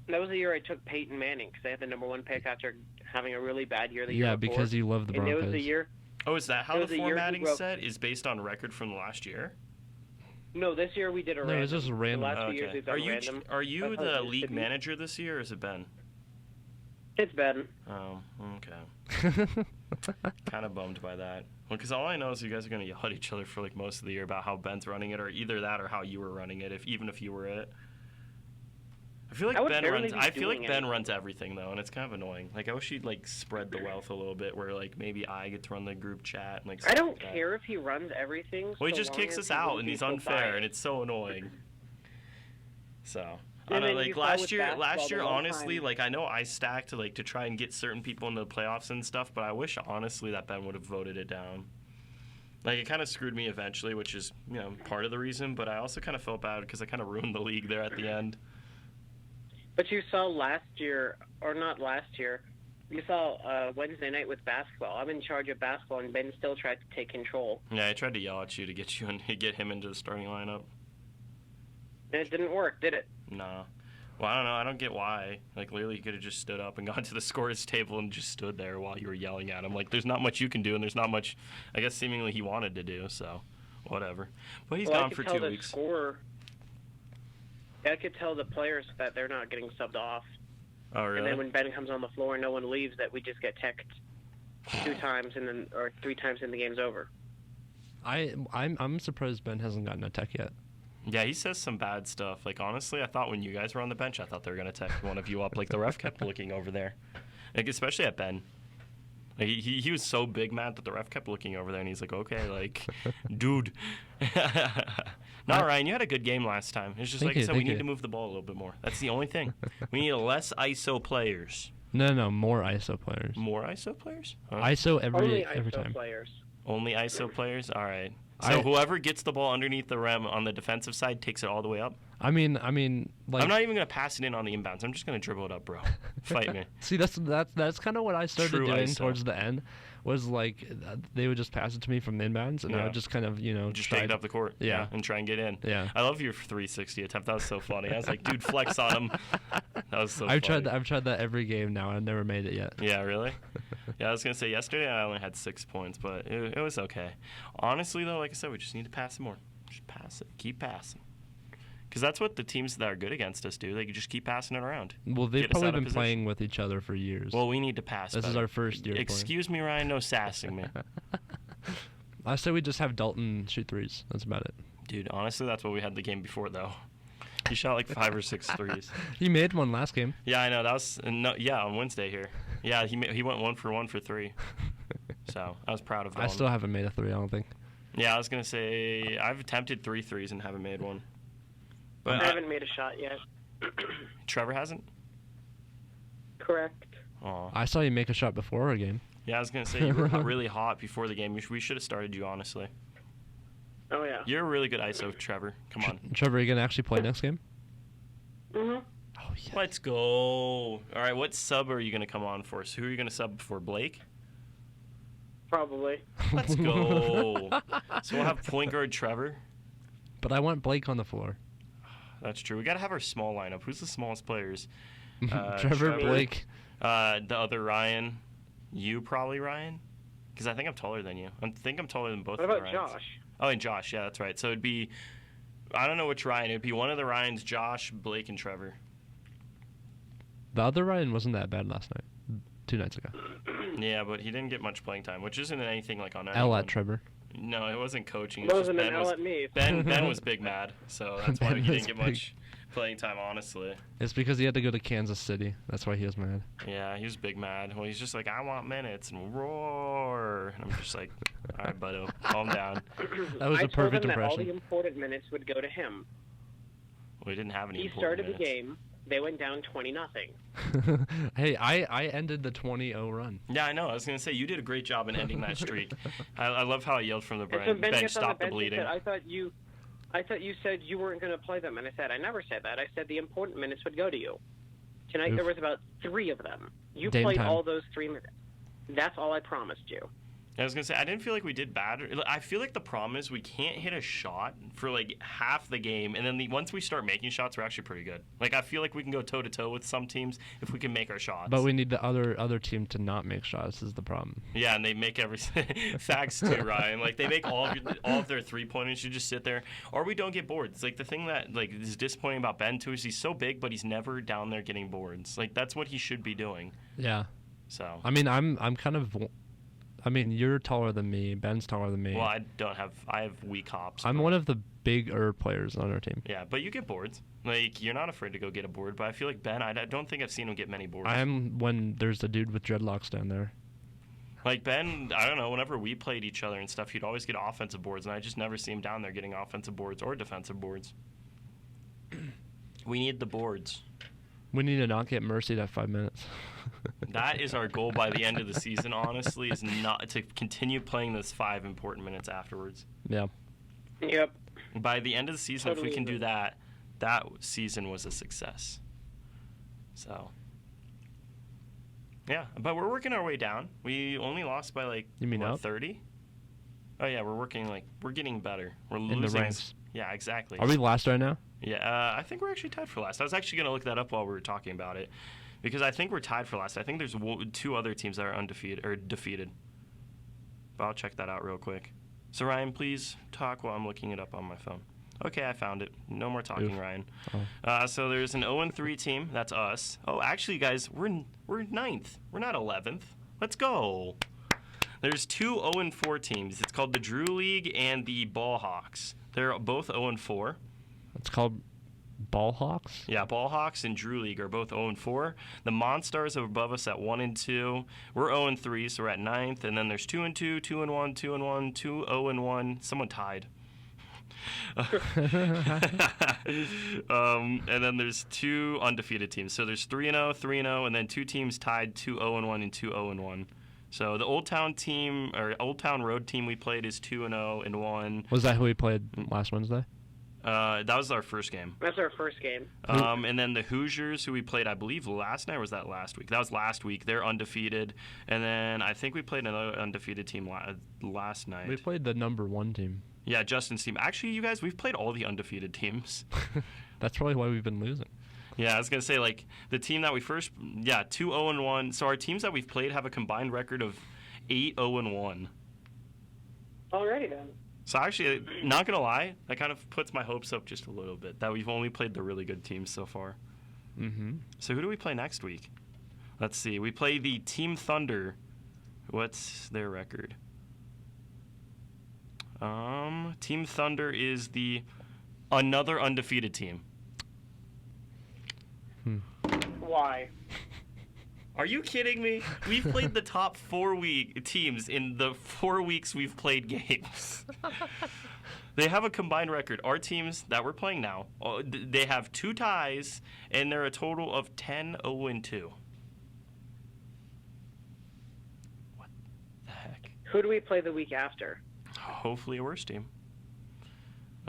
that was the year I took Peyton Manning because they had the #1 pick after having a really bad year the year before. Yeah, because you love the Broncos. And it was the year. Oh, is that how the formatting set is based on record from the last year? No, this year we did a random. No, it's just random. The last 2 years we've done random. Are you the league manager this year, or is it Ben? It's Ben. Oh, okay. Kind of bummed by that. Well, because all I know is you guys are going to yell at each other for like most of the year about how Ben's running it, or either that or how you were running it, even if you were it. I feel like Ben runs everything though, and it's kind of annoying. Like I wish he'd like spread the wealth a little bit, where like maybe I get to run the group chat and like. I don't care if he runs everything. Well, he just kicks us out, and he's unfair, and it's so annoying. So. I don't know, like last year, honestly, like I know I stacked like to try and get certain people into the playoffs and stuff, but I wish honestly that Ben would have voted it down. Like it kind of screwed me eventually, which is part of the reason, but I also kind of felt bad because I kind of ruined the league there at the end. But you saw last year, or not last year, you saw Wednesday night with basketball. I'm in charge of basketball, and Ben still tried to take control. Yeah, I tried to yell at you to get you and get him into the starting lineup. And it didn't work, did it? No. Well, I don't know. I don't get why. Like, literally, he could have just stood up and gone to the scorer's table and just stood there while you were yelling at him. Like, there's not much you can do, and there's not much, I guess, seemingly he wanted to do, so whatever. But he's gone for 2 weeks. I could tell the players that they're not getting subbed off. Oh, really? And then when Ben comes on the floor and no one leaves, that we just get teched 2 times or 3 times and the game's over. I'm surprised Ben hasn't gotten a tech yet. Yeah, he says some bad stuff. Like, honestly, I thought when you guys were on the bench, I thought they were going to tech one of you up. Like, the ref kept looking over there. Like, especially at Ben. Like, he was so big mad that the ref kept looking over there, and he's like, okay, like, dude. No, Ryan, you had a good game last time. It's just like I said, we need to move the ball a little bit more. That's the only thing. We need less ISO players. No, more ISO players. More ISO players? Huh? ISO every ISO time. Players. Only ISO players? All right. So whoever gets the ball underneath the rim on the defensive side takes it all the way up? I mean, like I'm not even gonna pass it in on the inbounds. I'm just gonna dribble it up, bro. Fight me. See, that's kind of what I started doing ISO. Towards the end. Was like they would just pass it to me from inbounds, and I would just kind of just take it up the court. Yeah, and try and get in. Yeah, I love your 360 attempt. That was so funny. I was like, dude, flex on him. That was so. I've tried that every game now. I've never made it yet. Yeah, really? Yeah, I was gonna say yesterday I only had 6 points, but it was okay. Honestly, though, like I said, we just need to pass it more. Just pass it. Keep passing. Because that's what the teams that are good against us do. They just keep passing it around. Well, they've probably been playing with each other for years. Well, we need to pass. This is our first year. Excuse me, Ryan. No sassing me. I say we just have Dalton shoot threes. That's about it. Dude, honestly, that's what we had the game before, though. He shot like 5 or 6 threes. He made one last game. Yeah, I know. That was on Wednesday here. Yeah, he went 1 for 1 for 3. So I was proud of that. I still haven't made a 3. I don't think. Yeah, I was gonna say I've attempted 3 threes and haven't made one. But I haven't made a shot yet. Trevor hasn't? Correct. Aw. I saw you make a shot before a game. Yeah, I was going to say, you were really hot before the game. We should have started you, honestly. Oh, yeah. You're a really good ISO, Trevor. Come on. Trevor, are you going to actually play next game? Mm-hmm. Oh, yes. Let's go. All right, what sub are you going to come on for? So who are you going to sub for, Blake? Probably. Let's go. So we'll have point guard Trevor. But I want Blake on the floor. That's true. We got to have our small lineup. Who's the smallest players? Trevor, Blake. The other Ryan. You probably, Ryan? Because I think I'm taller than you. I think I'm taller than both of the Ryans. What about Josh? Oh, and Josh. Yeah, that's right. So it'd be, I don't know which Ryan. It'd be one of the Ryans, Josh, Blake, and Trevor. The other Ryan wasn't that bad last night. 2 nights ago. Yeah, but he didn't get much playing time, which isn't anything like on anyone. L at Trevor. No, it wasn't coaching. It wasn't an L at me. Ben was big mad, so that's why he didn't get much playing time, honestly. It's because he had to go to Kansas City. That's why he was mad. Yeah, he was big mad. Well, he's just like, I want minutes, and roar. And I'm just like, all right, buddo, calm down. That was a perfect impression. I told him that all the important minutes would go to him. Well, he didn't have any He important started minutes. the game. They went down 20-0. Hey, I ended the 20-0 run. Yeah, I know. I was going to say, you did a great job in ending that streak. I love how I yelled from the And so Ben bench, gets on stop the bench and bleeding. said, I thought you said you weren't going to play them. And I said, I never said that. I said the important minutes would go to you. Tonight there was about 3 of them. You Game played time. all those 3 minutes. That's all I promised you. I was going to say, I didn't feel like we did bad. I feel like the problem is we can't hit a shot for, like, half the game, and then once we start making shots, we're actually pretty good. Like, I feel like we can go toe-to-toe with some teams if we can make our shots. But we need the other team to not make shots is the problem. Yeah, and they make every facts too, Ryan. Like, they make all of their three-pointers. You just sit there, or we don't get boards. Like, the thing that like is disappointing about Ben too is he's so big, but he's never down there getting boards. Like, that's what he should be doing. Yeah. So. I mean, I'm kind of. I mean, you're taller than me. Ben's taller than me. Well, I have weak hops. I'm one of the bigger players on our team. Yeah, but you get boards. Like, you're not afraid to go get a board. But I feel like Ben, I don't think I've seen him get many boards. I am when there's a dude with dreadlocks down there. Like, Ben, I don't know, whenever we played each other and stuff, he'd always get offensive boards, and I just never see him down there getting offensive boards or defensive boards. We need the boards. We need to not get mercied at 5 minutes. That is our goal by the end of the season, honestly, is not to continue playing those 5 important minutes afterwards. Yeah. Yep. By the end of the season, Totally if we can agree. do that, that season was a success. So, yeah, but we're working our way down. We only lost by, like, You mean up? 30? Oh, yeah, we're getting better. We're In the losing. ranks. Yeah, exactly. Are we last right now? Yeah, I think we're actually tied for last. I was actually going to look that up while we were talking about it, because I think we're tied for last. I think there's 2 other teams that are undefeated or defeated. But I'll check that out real quick. So Ryan, please talk while I'm looking it up on my phone. Okay, I found it. No more talking, Oof. Ryan. Oh. So there's an 0-3 team. That's us. Oh, actually, guys, we're 9th. We're not 11th. Let's go. There's 2 0-4 teams. It's called the Drew League and the Ball Hawks. They're both 0-4. It's called Ball Hawks? Yeah, Ball Hawks and Drew League are both 0-4. The Monstars are above us at 1-2. We're 0-3, so we're at 9th. And then there's 2-2, 2-1, 2-1, 2 0-1. Someone tied. And then there's 2 undefeated teams. So there's 3-0, 3-0, and then 2 teams tied 2-0-1 and 2-0-1. So the Old Town team, or Old Town Road team we played is 2-0 and 1. Was that who we played last Wednesday? That was our first game. That's our first game. And then the Hoosiers, who we played, I believe, last night, or was that last week? That was last week. They're undefeated. And then I think we played another undefeated team last night. We played the number 1 team. Yeah, Justin's team. Actually, you guys, we've played all the undefeated teams. That's probably why we've been losing. Yeah, I was going to say, like, the team that we 2-0-1. So our teams that we've played have a combined record of 8-0-1. Alrighty then. So actually, not going to lie, that kind of puts my hopes up just a little bit, that we've only played the really good teams so far. Mm-hmm. So who do we play next week? Let's see. We play the Team Thunder. What's their record? Team Thunder is another undefeated team. Why? Are you kidding me? We've played the top 4 teams in the 4 weeks we've played games. They have a combined record. Our teams that we're playing now, they have 2 ties, and they're a total of 10-0-2. What the heck? Who do we play the week after? Hopefully a worse team.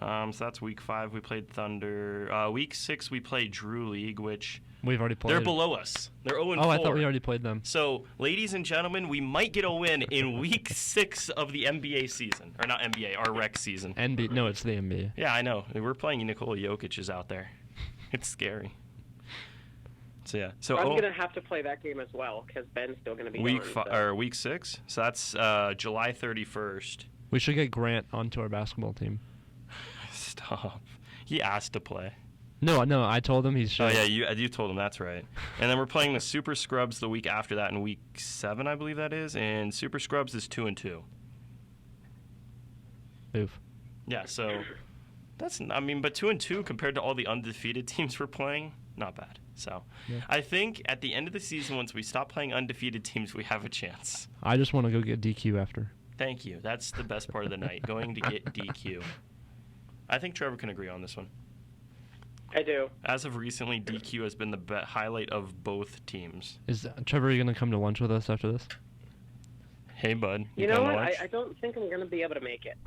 So that's week 5. We played Thunder. Week 6 we played Drew League, which We've already played. they're below us. They're 0-4. Oh, I thought we already played them. So, ladies and gentlemen, we might get a win in week 6 of the NBA season, or not NBA, our rec season. No, it's the NBA. Yeah, I know. We're playing Nikola Jokic is out there. It's scary. So yeah. So I'm gonna have to play that game as well because Ben's still gonna be week 6. So that's July 31st. We should get Grant onto our basketball team. Stop. He asked to play. No, I told him he should. Oh, yeah, you told him, that's right. And then we're playing the Super Scrubs the week after that in week 7, I believe that is. And Super Scrubs is 2-2. Oof. Yeah, so but 2-2 compared to all the undefeated teams we're playing, not bad. So Yeah. I think at the end of the season, once we stop playing undefeated teams, we have a chance. I just want to go get DQ after. Thank you. That's the best part of the night, going to get DQ. I think Trevor can agree on this one. I do. As of recently, DQ has been the highlight of both teams. Is Trevor going to come to lunch with us after this? Hey, bud. You know coming to what? lunch? I don't think I'm going to be able to make it.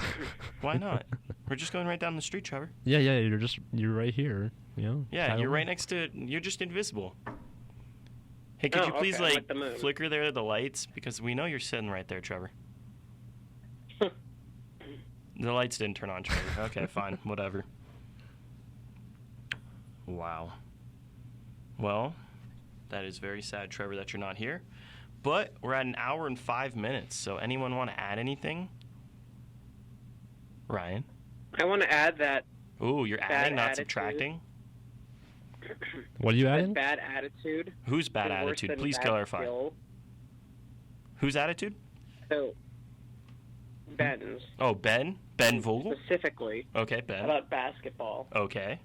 Why not? We're just going right down the street, Trevor. Yeah, you're right here. You know. Yeah, you're right next to. You're just invisible. Hey, could you please like the moon. flicker there the lights, because we know you're sitting right there, Trevor. The lights didn't turn on, Trevor. Okay, fine, whatever. Wow. Well, that is very sad, Trevor, that you're not here. But we're at an hour and 5 minutes, so anyone want to add anything? Ryan? I want to add that. Ooh, you're adding, not attitude. subtracting? What are you adding? Bad attitude. Whose bad is worse attitude? than Please bad clarify. skill. Whose attitude? So, Ben's. Oh, Ben? Ben Vogel? Specifically. Okay, Ben. About basketball. Okay.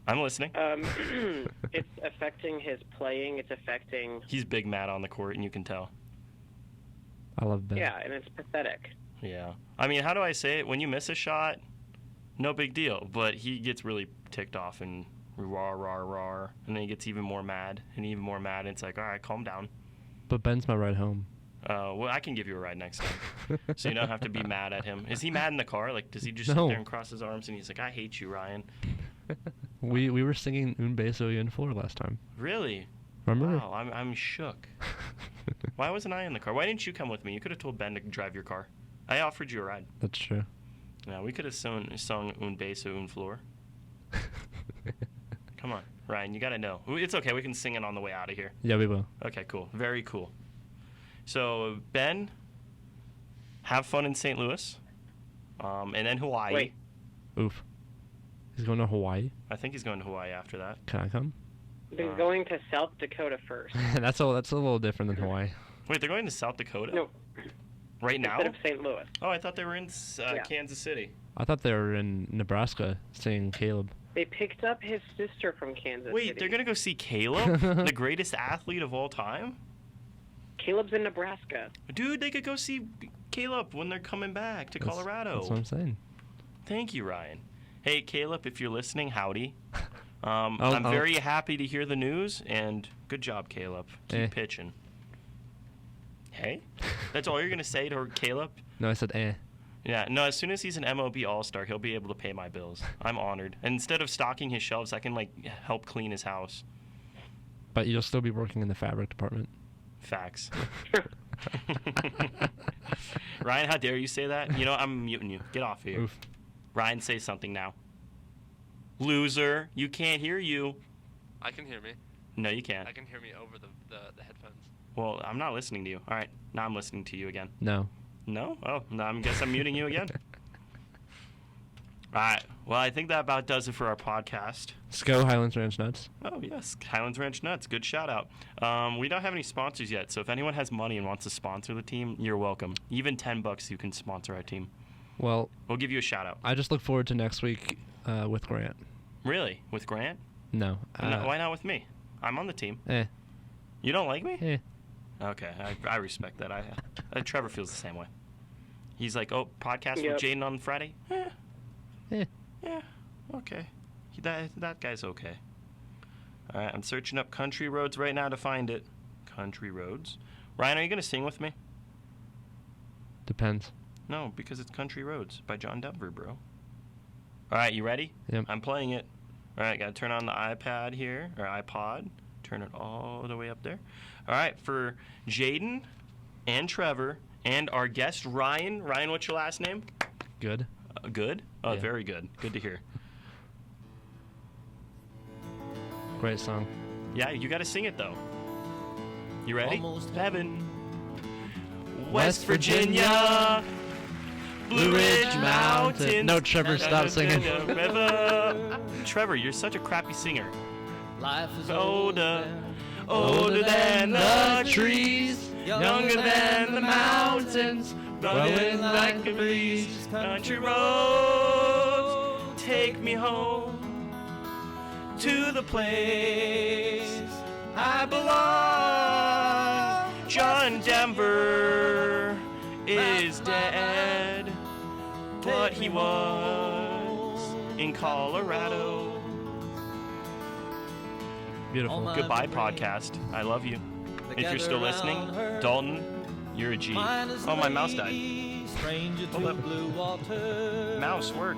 I'm listening. It's affecting his playing. It's affecting. He's big mad on the court, and you can tell. I love Ben. Yeah, and it's pathetic. Yeah. I mean, how do I say it? When you miss a shot, no big deal. But he gets really ticked off and rawr, rawr, rawr. And then he gets even more mad and even more mad. And it's like, all right, calm down. But Ben's my ride home. Well, I can give you a ride next time. So you don't have to be mad at him. Is he mad in the car? Like, does he just sit No. there and cross his arms and he's like, I hate you, Ryan? We were singing Un Beso y un Flor last time. Really? Remember? Wow, I'm shook. Why wasn't I in the car? Why didn't you come with me? You could have told Ben to drive your car. I offered you a ride. That's true. Yeah, we could have sung Un Beso, Un Flor. Come on, Ryan, you got to know. It's okay. We can sing it on the way out of here. Yeah, we will. Okay, cool. Very cool. So, Ben, have fun in St. Louis. And then Hawaii. Wait. Oof. He's going to Hawaii? I think he's going to Hawaii after that. Can I come? They're going to South Dakota first. That's a little different than Hawaii. Wait, they're going to South Dakota? No. Right now? Instead of St. Louis. Oh, I thought they were in Yeah. Kansas City. I thought they were in Nebraska seeing Caleb. They picked up his sister from Kansas Wait, City. they're going to go see Caleb? The greatest athlete of all time? Caleb's in Nebraska. Dude, they could go see Caleb when they're coming back to Colorado. That's what I'm saying. Thank you, Ryan. Hey, Caleb, if you're listening, howdy. I'm very happy to hear the news, and good job, Caleb. Keep pitching. Hey? That's all you're going to say to Caleb? No, I said eh. Yeah, no, as soon as he's an MLB All-Star, he'll be able to pay my bills. I'm honored. And instead of stocking his shelves, I can, help clean his house. But you'll still be working in the fabric department. Facts. Ryan, how dare you say that? You know, I'm muting you. Get off here. Oof. Ryan, say something now. Loser, you can't hear you. I can hear me. No, you can't. I can hear me over the headphones. Well, I'm not listening to you. All right, now I'm listening to you again. No. No? Oh, no, I guess I'm muting you again. All right. Well, I think that about does it for our podcast. Let's go Highlands Ranch Nuts. Oh, yes. Highlands Ranch Nuts. Good shout out. We don't have any sponsors yet, so if anyone has money and wants to sponsor the team, you're welcome. Even $10 you can sponsor our team. Well, We'll give you a shout out. I just look forward to next week with Grant. Really? With Grant? No. No, why not with me? I'm on the team. Eh. You don't like me? Eh. Okay, I respect that. Trevor feels the same way. He's like, oh, podcast Yep. with Jaden on Friday? Eh. Yeah, okay. That guy's okay. All right, I'm searching up Country Roads right now to find it. Country Roads. Ryan, are you going to sing with me? Depends. No, because it's Country Roads by John Denver, bro. All right, you ready? Yep. I'm playing it. All right, got to turn on the iPad here, or iPod. Turn it all the way up there. All right, for Jaden and Trevor and our guest, Ryan. Ryan, what's your last name? Good. Good? Oh, Yeah. very good. Good to hear. Great song. Yeah, you got to sing it, though. You ready? Almost Heaven. West Virginia. Blue Ridge Mountains. No, Trevor, stop singing. River. Trevor, you're such a crappy singer. Life is Older than the trees, younger than the mountains, blowing like a breeze. Country roads, take me home to the place I belong. John Denver is dead, but he was in Colorado. Beautiful. Goodbye, podcast. I love you. If you're still listening, Dalton, you're a G. Oh, my mouse died. Hold up. Mouse, work.